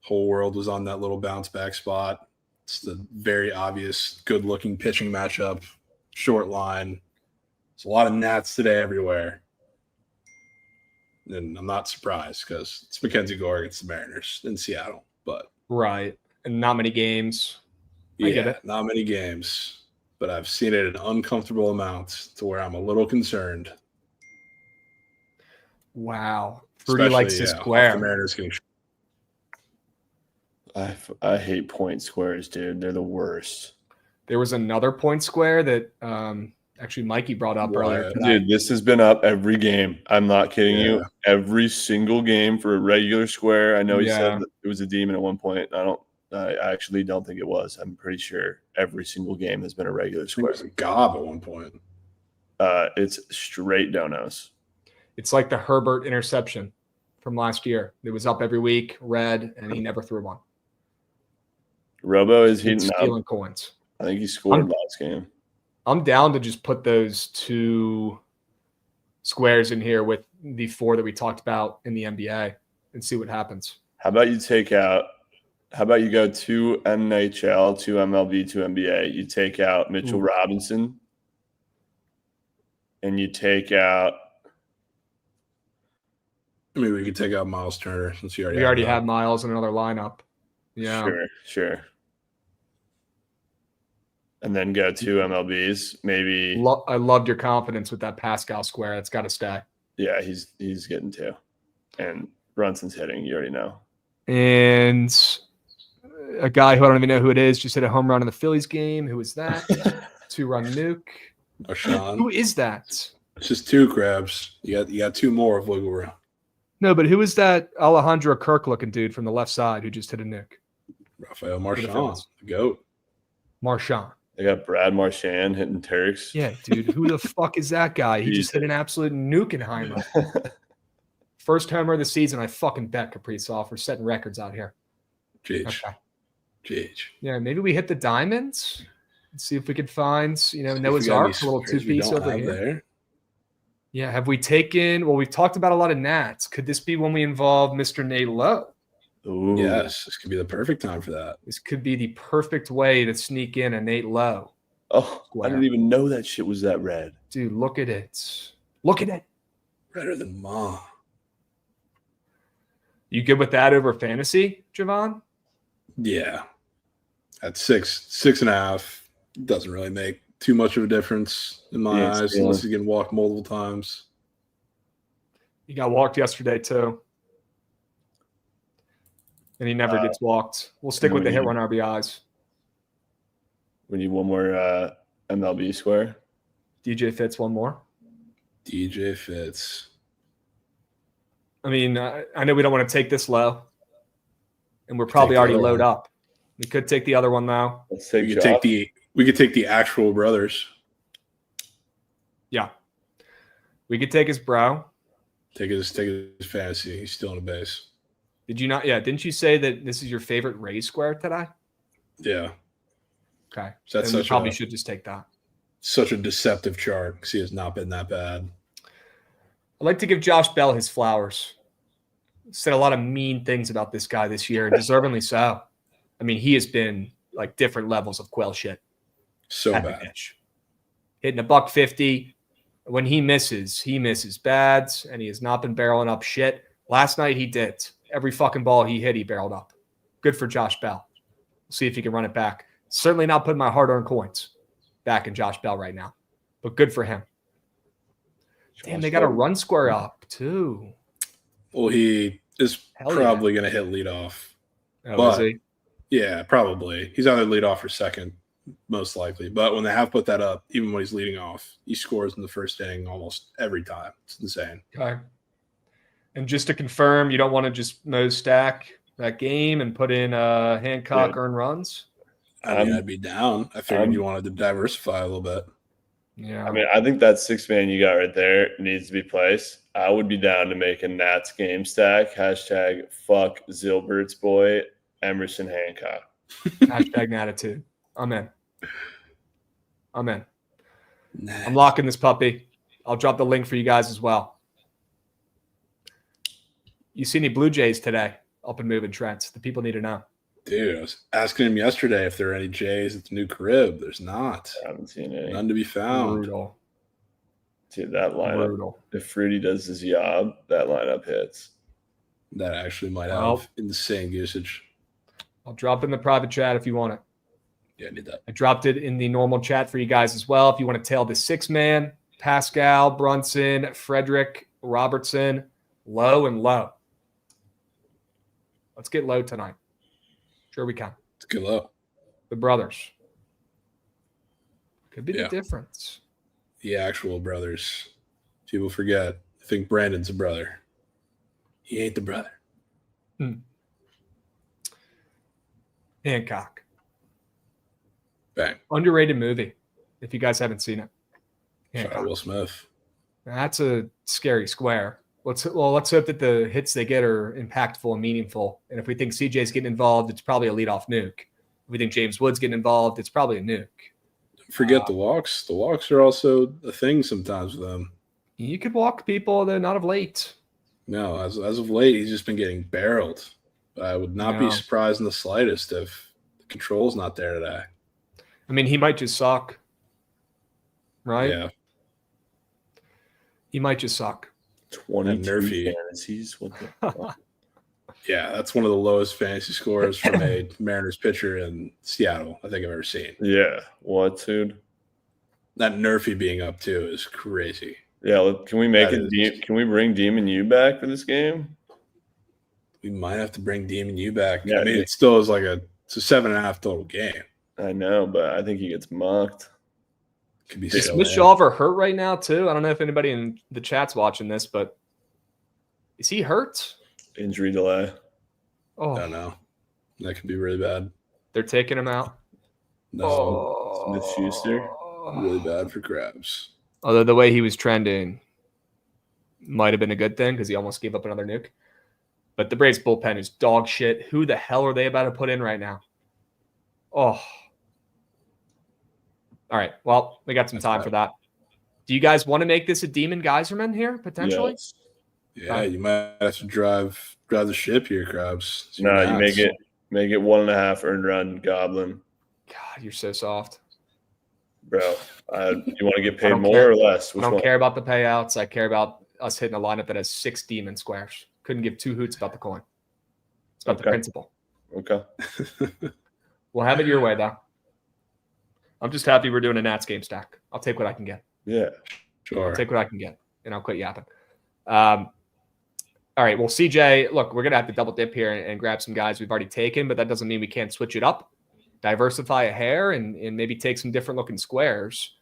Whole world was on that little bounce back spot. It's the very obvious good-looking pitching matchup, short line. There's a lot of gnats today everywhere. And I'm not surprised because it's Mackenzie Gore against the Mariners in Seattle. But right, and not many games. I get it. Not many games, but I've seen it an uncomfortable amount to where I'm a little concerned. Wow, Fruity likes his off square. the Mariners getting. I hate point squares, dude. They're the worst. There was another point square that actually Mikey brought up earlier today. Dude, this has been up every game. I'm not kidding you. Every single game for a regular square. I know he said that it was a demon at one point. I actually don't think it was. I'm pretty sure every single game has been a regular square. It was a gob at one point. It's straight donos. It's like the Herbert interception from last year. It was up every week, red, and he never threw one. Robo is heating stealing up. Coins. I think he scored last game. I'm down to just put those 2 squares in here with the 4 that we talked about in the NBA and see what happens. How about you go 2 NHL, 2 MLB, 2 NBA. You take out Mitchell Robinson and you take out. I mean, we could take out Miles Turner since we already have Miles in another lineup. Yeah. Sure. And then go 2 MLBs, maybe. I loved your confidence with that Pascal square. That's got to stay. Yeah, he's getting 2. And Brunson's hitting, you already know. And a guy who I don't even know who it is just hit a home run in the Phillies game. Who is that? 2-run nuke. Sean. Who is that? It's just 2 Krabs. You got 2 more of wiggle room. No, but who is that Alejandro Kirk looking dude from the left side who just hit a nuke? Rafael Marchand, the GOAT. Marchand. They got Brad Marchand hitting Turks. Yeah, dude. Who the fuck is that guy? He just hit an absolute nukenheimer. First homer of the season. I fucking bet Kaprizov. We're setting records out here. GH. Yeah, maybe we hit the diamonds. Let's see if we could find, Noah's Ark, a little 2-piece over here. There. Yeah, have we taken – well, we've talked about a lot of Nats. Could this be when we involve Mr. Nate Lowe? Ooh. Yes, this could be the perfect time for that. This could be the perfect way to sneak in a Nate Lowe. Oh, square. I didn't even know that shit was that red. Dude, look at it. Look at it. Redder than Ma. You good with that over fantasy, Jovan? Yeah. At 6.5, doesn't really make too much of a difference in my eyes unless he's getting walked multiple times. He got walked yesterday too. And he never gets walked. We'll stick with the hit run RBIs. We need one more MLB square. DJ Fitz, one more. DJ Fitz. I mean, I know we don't want to take this low. And we're probably already loaded up. We could take the other one though. Let's take we could take the actual brothers. Yeah. We could take his bro. Take his fantasy. He's still on the base. Did you not? Yeah. Didn't you say that this is your favorite Rays square today? Yeah. Okay. So then we probably should just take that. Such a deceptive chart because he has not been that bad. I'd like to give Josh Bell his flowers. Said a lot of mean things about this guy this year, and deservingly so. I mean, he has been like different levels of quail shit. So bad. Hitting $150. When he misses bads, and he has not been barreling up shit. Last night he did. Every fucking ball he hit, he barreled up. Good for Josh Bell. We'll see if he can run it back. Certainly not putting my hard-earned coins back in Josh Bell right now, but good for him. Damn, they got a run square up too. Well, he is probably going to hit leadoff. Oh, is he? Yeah, probably. He's either leadoff or second, most likely. But when they have put that up, even when he's leading off, he scores in the first inning almost every time. It's insane. Okay. And just to confirm, you don't want to just nose stack that game and put in Hancock earn runs? I mean, I'd be down. I figured you wanted to diversify a little bit. Yeah. I mean, I think that 6-man you got right there needs to be placed. I would be down to make a Nats game stack. # fuck Zilbert's boy, Emerson Hancock. # attitude. I'm in. Nice. I'm locking this puppy. I'll drop the link for you guys as well. You see any Blue Jays today up and moving, Trent? The people need to know. Dude, I was asking him yesterday if there are any Jays at the new crib. There's not. I haven't seen any. None to be found. Brutal. Dude, that lineup. Brutal. If Fruity does his job, that lineup hits. That actually might have insane usage. I'll drop in the private chat if you want it. Yeah, I need that. I dropped it in the normal chat for you guys as well. If you want to tail the 6-man, Pascal, Brunson, Frederick, Robertson, low and low. Let's get low tonight. Sure we can. It's good low. The brothers. Could be Yeah. the difference. The actual brothers. People forget. I think Brandon's a brother. He ain't the brother. Hancock. Bang. Underrated movie, if you guys haven't seen it. Shout out Hancock. Will Smith. That's a scary square. Let's hope that the hits they get are impactful and meaningful. And if we think CJ's getting involved, it's probably a leadoff nuke. If we think James Wood's getting involved, it's probably a nuke. Forget the walks. The walks are also a thing sometimes with them. You could walk people, they're not of late. No, as of late, he's just been getting barreled. I would not be surprised in the slightest if the control's not there today. I mean, he might just suck. Right? Yeah. He might just suck. 22 Nerfy. fantasies. What the fuck? Yeah, that's one of the lowest fantasy scores from a Mariners pitcher in Seattle I think I've ever seen. Yeah. What, dude? That Nerfy being up too is crazy. Yeah, can we make That it? Can we bring Demon U back for this game? We might have to bring Demon U back. Yeah, I mean, it still is it's a 7.5 total game. I know, but I think he gets mucked. Could be Is so Smith bad. Shawver hurt right now, too? I don't know if anybody in the chat's watching this, but is he hurt? Injury delay. Oh, I don't know. That could be really bad. they're taking him out. No, Smith-Schuster? really bad for Krabs. Although the way he was trending might have been a good thing because he almost gave up another nuke. But the Braves bullpen is dog shit. Who the hell are they about to put in right now? Oh. All right. Well, we got some time for that. Do you guys want to make this a Demon Geyserman here, potentially? Yes. Yeah, you might have to drive the ship here, Krabs. It's your No, you max. make it 1.5 earned run Goblin. God, you're so soft. Bro, you want to get I paid don't more care. or less? I Which don't one? care about the payouts. I care about us hitting a lineup that has 6 Demon squares. Couldn't give 2 hoots about the coin. It's about the Okay. principle. Okay. We'll have it your way, though. I'm just happy we're doing a Nats game stack. I'll take what I can get. Yeah. Sure. I'll take what I can get, and I'll quit yapping. All right. Well, CJ, look, we're going to have to double dip here and grab some guys we've already taken, but that doesn't mean we can't switch it up, diversify a hair, and maybe take some different looking squares.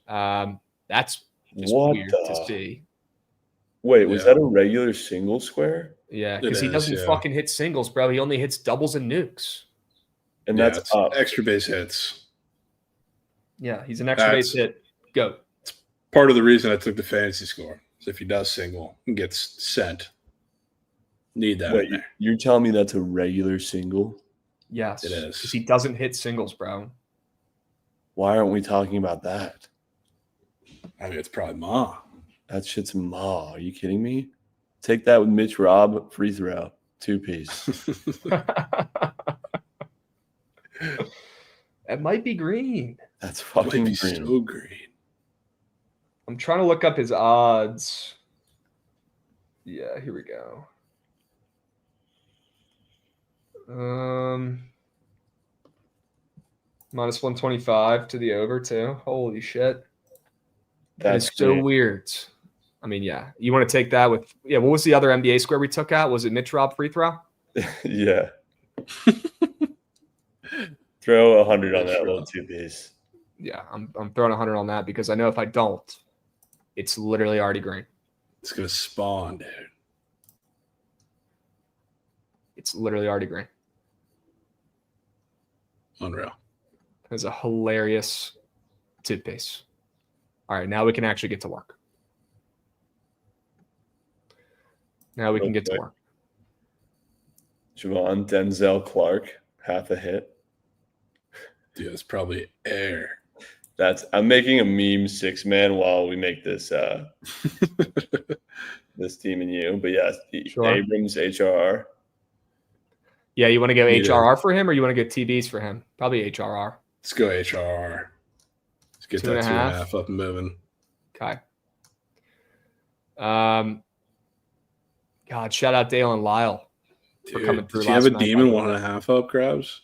That's just weird to see. Wait, was that a regular single square? Yeah, It because he is, doesn't yeah. fucking hit singles, bro. He only hits doubles and nukes. And Yeah, that's it's up. extra base hits. Yeah, he's an extra base hit. Go. Part of the reason I took the fantasy score is if he does single and gets sent, need that Wait, in there. you're telling me that's a regular single? Yes. It is. Because he doesn't hit singles, bro. Why aren't we talking about that? I mean, it's probably Ma. That shit's maw. Are you kidding me? Take that with Mitch Robb, free throw, 2-piece. It might be green. That's Might fucking be green. so green. I'm trying to look up his odds. Yeah, here we go. Minus 125 to the over too. Holy shit. That's so green. weird. I mean, yeah. You want to take that with what was the other NBA square we took out? Was it Mitch Robb free throw? Yeah. Throw 100 on that Mitch little Robb. 2-piece. Yeah, I'm throwing 100 on that because I know if I don't, it's literally already green. It's gonna spawn, dude. It's literally already green. Unreal. It's a hilarious toothpaste. All right, now we can actually get to work. Now we can get to Okay. work. Jovan, Denzel Clark, half a hit. Dude, it's probably air. I'm making a meme 6-man while we make this this team and you. But yeah, Sure. Abrams, HRR. Yeah, you want to go Yeah. HRR for him or you want to go TBs for him? Probably HRR. Let's go HRR. Let's get 2.5. that 2.5 up and moving. Okay. God, shout out Dale and Lyle for coming through. Does he have a last night, demon 1.5 up, Krabs?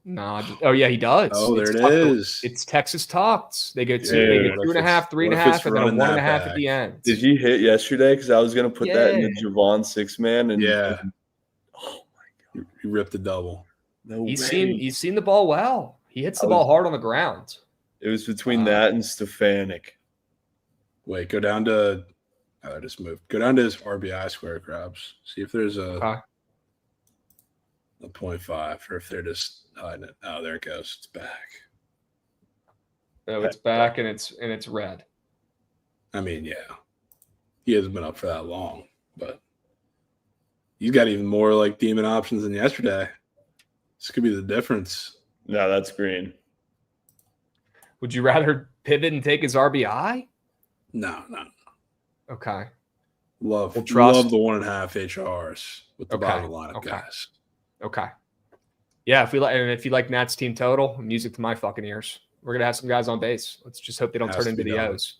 No, oh yeah, he does. Oh, there it Tucker. is. It's Texas Talks. They get Dude, 2.5, 3.5, what if it's and then a running 1.5 that at the end. Did he hit yesterday? Because I was going to put that in the Yeah. Jovan 6-man. And Yeah. oh my God. He ripped the double. No He's way. seen the ball well. He hits the ball hard on the ground. It was between that and Stefanik. Wait, go down to I just moved. Go down to his RBI square, Krabs. See if there's a 0.5 or if they're just hiding it. Oh, there it goes. It's back. Oh, it's back and it's red. I mean, yeah. He hasn't been up for that long, but he's got even more like demon options than yesterday. This could be the difference. No, that's green. Would you rather pivot and take his RBI? No. Okay. Love the 1.5 HRs with the bottom lineup guys. Okay. Yeah, if you like Nat's team total, music to my fucking ears. We're gonna have some guys on base. Let's just hope they don't turn into the O's,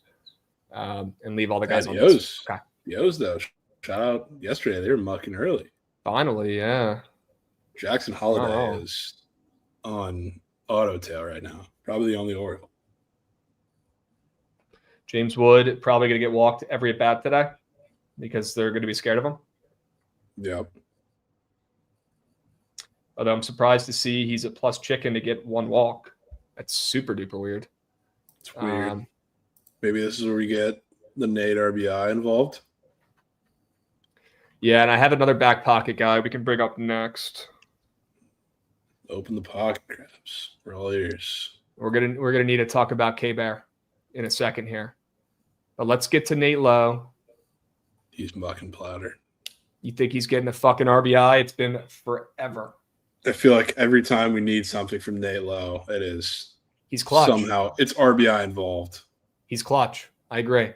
and leave all the guys on base. Okay. The O's though, shout out yesterday. They were mucking early. Finally, yeah. Jackson Holiday is on auto tail right now. Probably the only Oriole. James Wood probably going to get walked every at bat today because they're going to be scared of him. Yep. Although I'm surprised to see he's a plus chicken to get one walk. That's super duper weird. It's weird. Maybe this is where we get the Nate RBI involved. Yeah, and I have another back pocket guy we can bring up next. Open the pocket, Krabs. We're all ears. We're gonna need to talk about K-Bear in a second here. But let's get to Nate Lowe. He's mucking platter. You think he's getting a fucking RBI? It's been forever. I feel like every time we need something from Nate Lowe, he's clutch. Somehow it's RBI involved. He's clutch. I agree.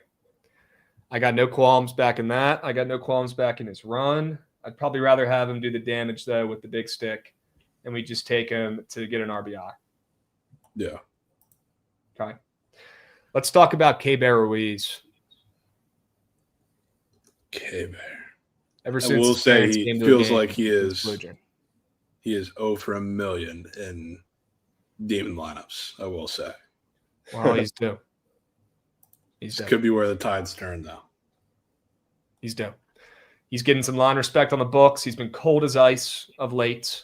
I got no qualms back in that. I got no qualms back in his run. I'd probably rather have him do the damage, though, with the big stick, and we just take him to get an RBI. Yeah. Okay. Let's talk about K-Bear Ruiz. K-Bear. Ever since I will say he feels like he is 0 for a million in demon lineups, I will say. Well, he's due. This could be where the tides turn, though. He's due. He's getting some line respect on the books. He's been cold as ice of late.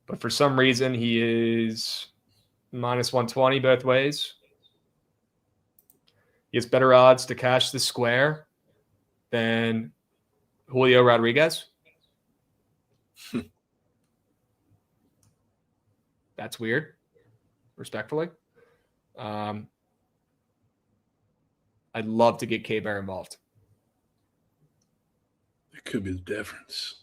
But for some reason, he is minus 120 both ways. He has better odds to cash the square than Julio Rodriguez. That's weird, respectfully. I'd love to get K-Bear involved. It could be the difference.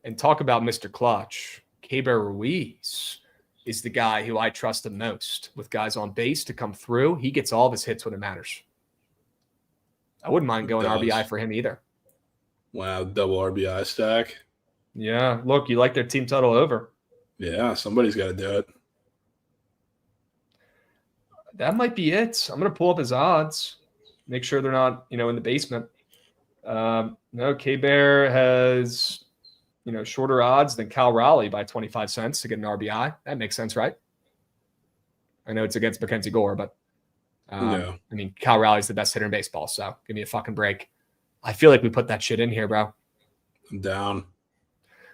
And talk about Mr. Clutch. K-Bear Ruiz is the guy who I trust the most with guys on base to come through. He gets all of his hits when it matters. I wouldn't mind going RBI for him either. Wow, double RBI stack. Yeah, look, you like their team total over. Yeah, somebody's got to do it. That might be it. I'm going to pull up his odds. Make sure they're not, in the basement. No, K-Bear has, shorter odds than Cal Raleigh by 25 cents to get an RBI. That makes sense, right? I know it's against Mackenzie Gore, but no. I mean, Cal Raleigh's the best hitter in baseball, so give me a fucking break. I feel like we put that shit in here, bro. I'm down.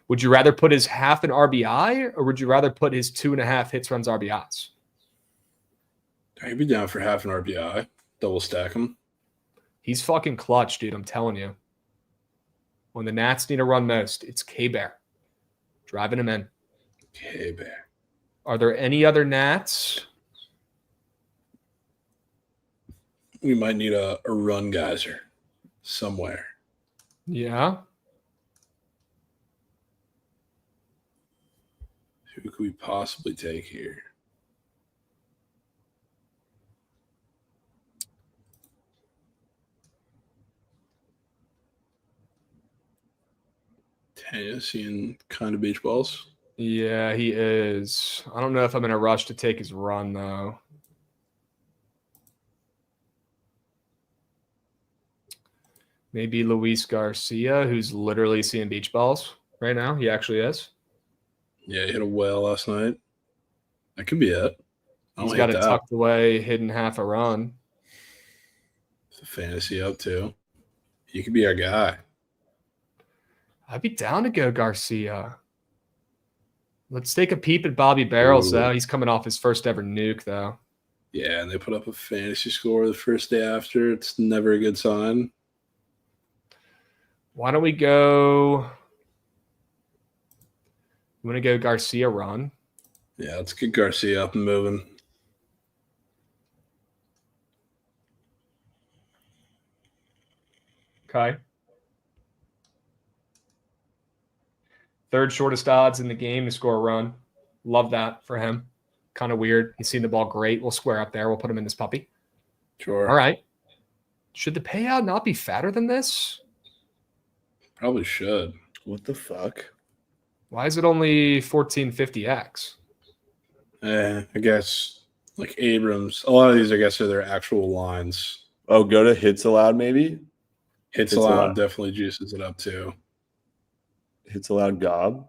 Would you rather put his half an RBI or would you rather put his 2.5 hits, runs, RBIs? I'd be down for half an RBI. Double stack him. He's fucking clutch, dude. I'm telling you. When the Nats need to run most, it's K-Bear. Driving him in. K-Bear. Are there any other Nats? We might need a run geyser somewhere. Yeah. Who could we possibly take here? Seeing kind of beach balls. Yeah, he is. I don't know if I'm in a rush to take his run, though. Maybe Luis Garcia, who's literally seeing beach balls right now. He actually is. Yeah, he hit a whale last night. That could be it. He's got it tucked away, hidden half a run. It's a fantasy up too. He could be our guy. I'd be down to go Garcia. Let's take a peep at Bobby Barrels, though. He's coming off his first ever nuke, though. Yeah, and they put up a fantasy score the first day after. It's never a good sign. Why don't we go? You want to go Garcia run? Yeah, let's get Garcia up and moving. Okay. Third shortest odds in the game to score a run. Love that for him. Kind of weird. He's seen the ball great. We'll square up there. We'll put him in this puppy. Sure. All right. Should the payout not be fatter than this? Probably should. What the fuck? Why is it only 1450x? I guess like Abrams. A lot of these, I guess, are their actual lines. Oh, go to hits allowed, maybe? Hits allowed definitely juices it up too. Hits allowed gob.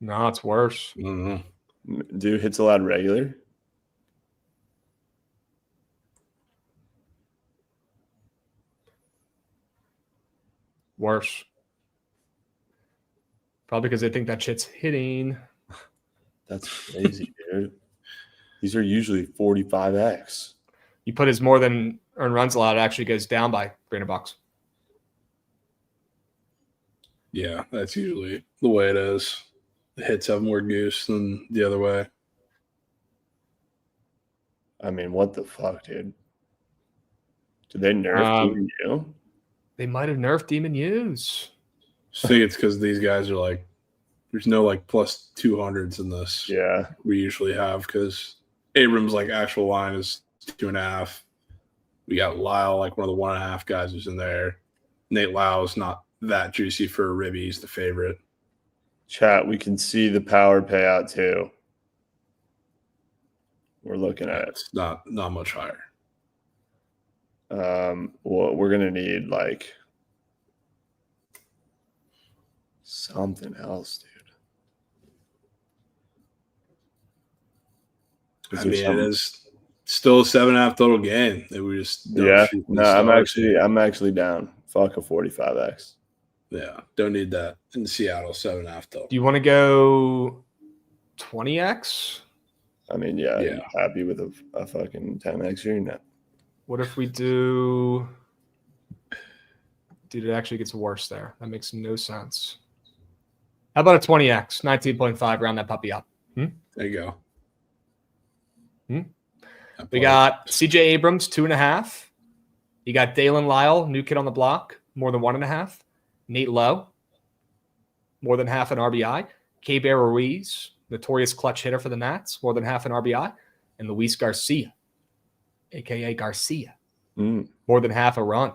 No, it's worse. Mm-hmm. Do hits allowed regular? Worse. Probably because they think that shit's hitting. That's crazy, dude. These are usually 45x. You put his more than earned runs allowed, it actually goes down by $300. Yeah, that's usually the way it is. The hits have more goose than the other way. I mean, what the fuck, dude? Did they nerf Demon U? They might have nerfed Demon U's. I think it's because these guys are like, there's no like plus 200s in this. Yeah. We usually have because Abrams' like actual line is 2.5. We got Lyle, like one of the 1.5 guys who's in there. Nate Lyle's not that juicy for a ribby. He's the favorite. Chat, we can see the power payout too. We're looking at it. It's not much higher. Well, we're gonna need like something else, dude. I mean, it is still a 7.5 total gain. That we just I'm actually down. Fuck a 45x. Yeah, don't need that in Seattle 7.5 total. Do you want to go 20x? I mean, yeah. I'm happy with a fucking 10x here now. What if we do? Dude, it actually gets worse there. That makes no sense. How about a 20x, 19.5? Round that puppy up. There you go. We got CJ Abrams, 2.5. You got Dalen Lyle, new kid on the block, more than 1.5. Nate Lowe, more than half an RBI. K-Bear Ruiz, notorious clutch hitter for the Nats, more than half an RBI. And Luis Garcia, a.k.a. Garcia, more than half a run.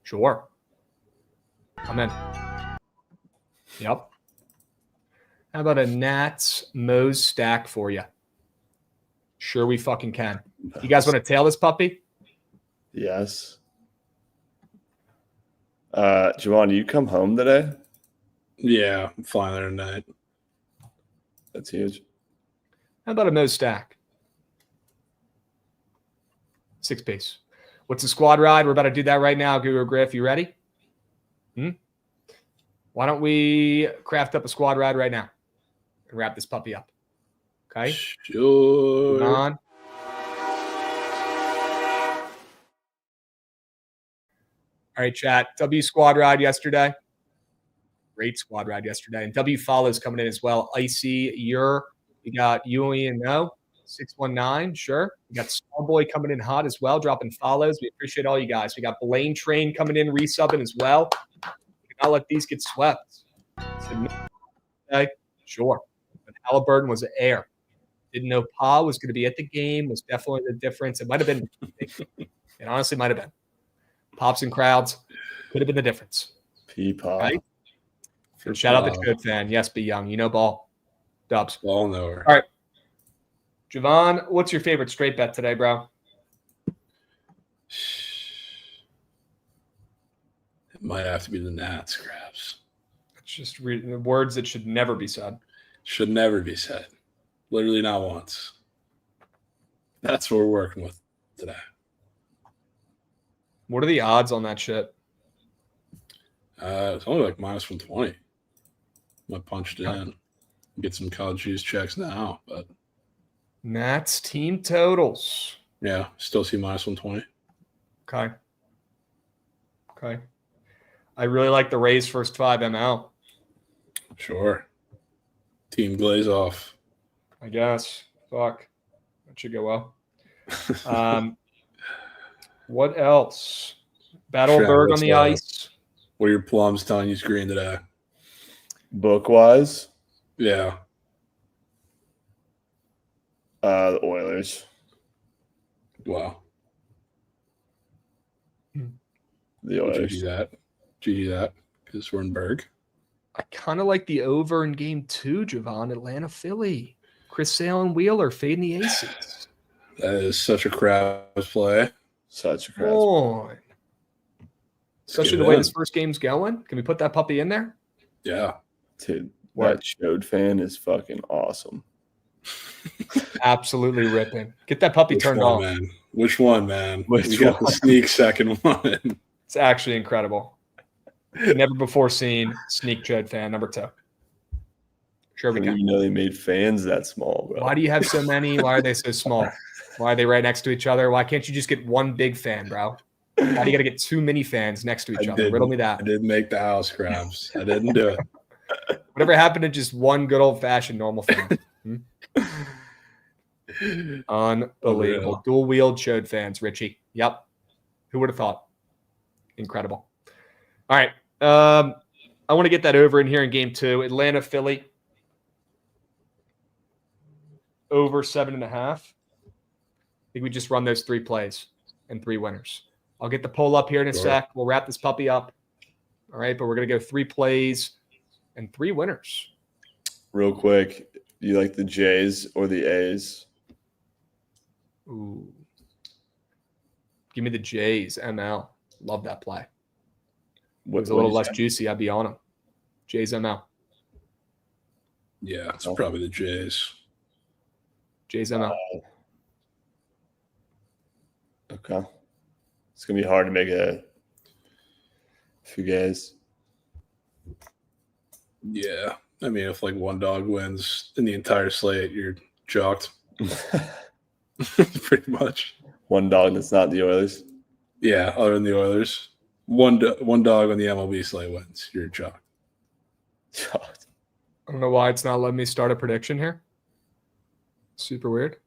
Sure. I'm in. Yep. How about a Nats Moe's stack for you? Sure we fucking can. You guys want to tail this puppy? Yes. Jovan, do you come home today? Yeah, I'm flying there tonight. That's huge. How about a Moe's stack? 6-piece. What's the squad ride? We're about to do that right now. Guru Griff, you ready? Why don't we craft up a squad ride right now and wrap this puppy up? Okay. Sure. Moving on. All right, chat. W squad ride yesterday. Great squad ride yesterday. And W follows coming in as well. Icy, we got Yui and No. 619, sure. We got Starboy coming in hot as well, dropping follows. We appreciate all you guys. We got Blaine Train coming in, resubbing as well. We cannot let these get swept. Okay, sure. But Halliburton was air. Didn't know Pa was going to be at the game. Was definitely the difference. It might have been. It honestly might have been. Pops and crowds could have been the difference. P-Pop. Right? Shout out to Code Fan. Yes, be young. You know ball. Dubs. Ball knower. All right. Jovan, what's your favorite straight bet today, bro? It might have to be the Nats, Krabs. It's just words that should never be said. Should never be said. Literally not once. That's what we're working with today. What are the odds on that shit? It's only like minus 120. I punched it in. Get some college cheese checks now, but Nats team totals. yeah, still see minus 120. Okay. I really like the Rays first 5 ML. Sure. Team glaze off. I guess. Fuck. That should go well. What else? Battleberg on the ice. What are your plums telling you green today? Book-wise, Yeah. the Oilers. Wow. The Oilers. GG that. Because we're in Berg. I kind of like the over in game 2, Jovan. Atlanta, Philly. Chris Sale and Wheeler fading the aces. That is such a Krabs play. Such a crap. On. Especially the way this first game's going. Can we put that puppy in there? Yeah. Dude, What? that Chode fan is fucking awesome. Absolutely ripping. Get that puppy turned on. Man? Which one, man? Which We got one? the sneak second one. It's actually incredible. Never before seen sneak Chode fan number 2. Sure I we didn't can. even know they made fans that small, bro. Why do you have so many? Why are they so small? Why are they right next to each other? Why can't you just get one big fan, bro? Why do you got to get too many fans next to each other? Riddle me that. I didn't make the house, Krabs. I didn't do it. Whatever happened to just one good old-fashioned normal fan? Unbelievable. Unreal. Dual-wheeled Chode fans, Richie. Yep. Who would have thought? Incredible. All right. I want to get that over in here in game 2. Atlanta, Philly. Over 7.5. I think we just run those 3 plays and 3 winners. I'll get the poll up here in a sec. We'll wrap this puppy up. All right, but we're going to go 3 plays and 3 winners. Real quick, do you like the Jays or the A's? Ooh. Give me the Jays, ML. Love that play. If it was a little less juicy, I'd be on them. Jays, ML. Yeah, it's probably the Jays. Jays, ML. Okay. It's going to be hard to make a few guys. Yeah. I mean, if like one dog wins in the entire slate, you're chalked. Pretty much. One dog that's not the Oilers. Yeah, other than the Oilers. One dog on the MLB slate wins. You're chalked. Chalked. I don't know why it's not letting me start a prediction here. Super weird.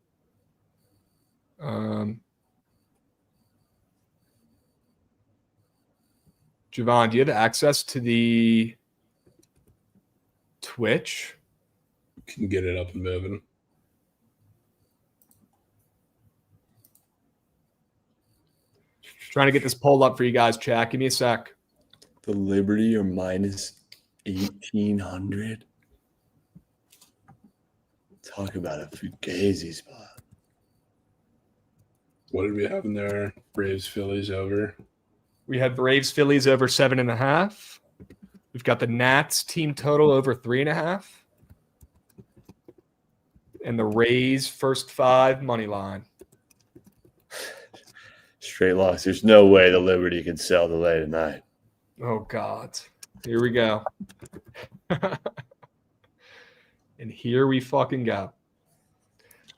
Jovan, do you have access to the Twitch? Can get it up and moving. Trying to get this poll up for you guys, chat. Give me a sec. The Liberty are minus 1,800. Talk about a fugazi spot. What did we have in there? Braves, Phillies over. We had Braves, Phillies over 7.5. We've got the Nats team total over 3.5. And the Rays first 5 money line. Straight loss. There's no way the Liberty can sell the lay tonight. Oh, God. Here we go. And here we fucking go.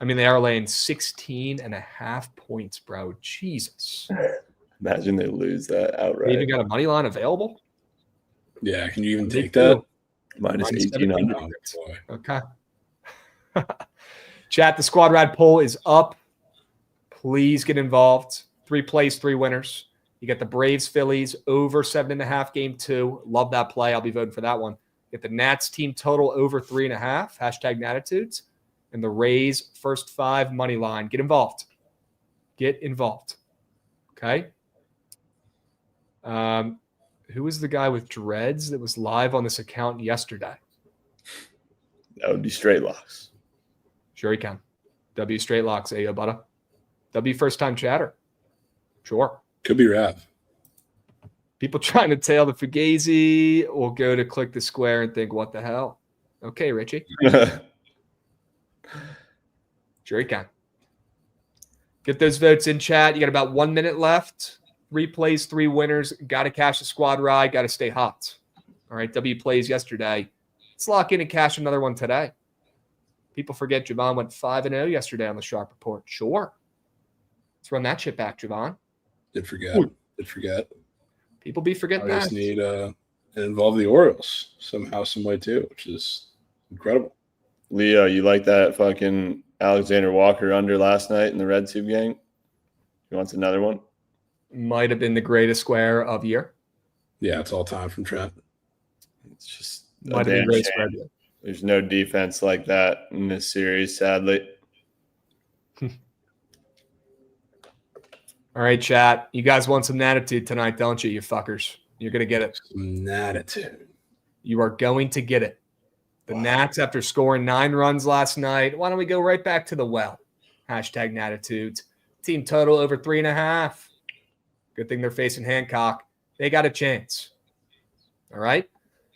I mean, they are laying 16.5 points, bro. Jesus. Imagine they lose that They outright. even got a money line available? Yeah, can you even They take that? do. Minus Minus 1,800. Oh, boy. Okay. Chat, the squad ride poll is up. Please get involved. 3 plays, 3 winners. You get the Braves, Phillies over 7.5 game 2. Love that play. I'll be voting for that one. Get the Nats team total over 3.5. Hashtag Natitudes. And the Rays first 5 money line. Get involved. Get involved. Okay. Who was the guy with dreads that was live on this account yesterday? That would be straight locks. Sure he can. W straight locks, Ayo Butta. W first time chatter. Sure. Could be Rav. People trying to tail the Fugazi will go to click the square and think, what the hell? Okay, Richie. Sure you can. Get those votes in chat. You got about 1 minute left. 3 plays, 3 winners. Got to cash the squad ride. Got to stay hot. All right, W plays yesterday. Let's lock in and cash another one today. People forget Jovan went 5-0 yesterday on the Sharp Report. Sure. Let's run that shit back, Jovan. Did forget. People be forgetting I that. just need to involve the Orioles somehow, some way too, which is incredible. Leo, you like that fucking Alexander Walker under last night in the Red Tube gang? He wants another one? Might have been the greatest square of year. Yeah, it's all time from Trent. It's just Might have been the greatest square of year. There's no defense like that in this series, sadly. All right, chat. You guys want some attitude tonight, don't you, you fuckers? You're going to get it. Some attitude. You are going to get it. The Nats, after scoring 9 runs last night, why don't we go right back to the well? Hashtag Natitudes. Team total over 3.5. Good thing they're facing Hancock. They got a chance. All right?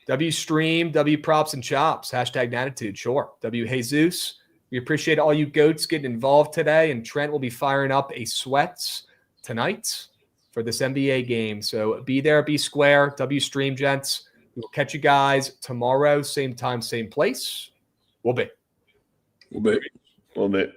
W stream, W props and chops. Hashtag Natitude. Sure. W Jesus. We appreciate all you goats getting involved today, and Trent will be firing up a sweats tonight for this NBA game. So be there, be square. W stream, gents. We will catch you guys tomorrow, same time, same place. We'll be. We'll be.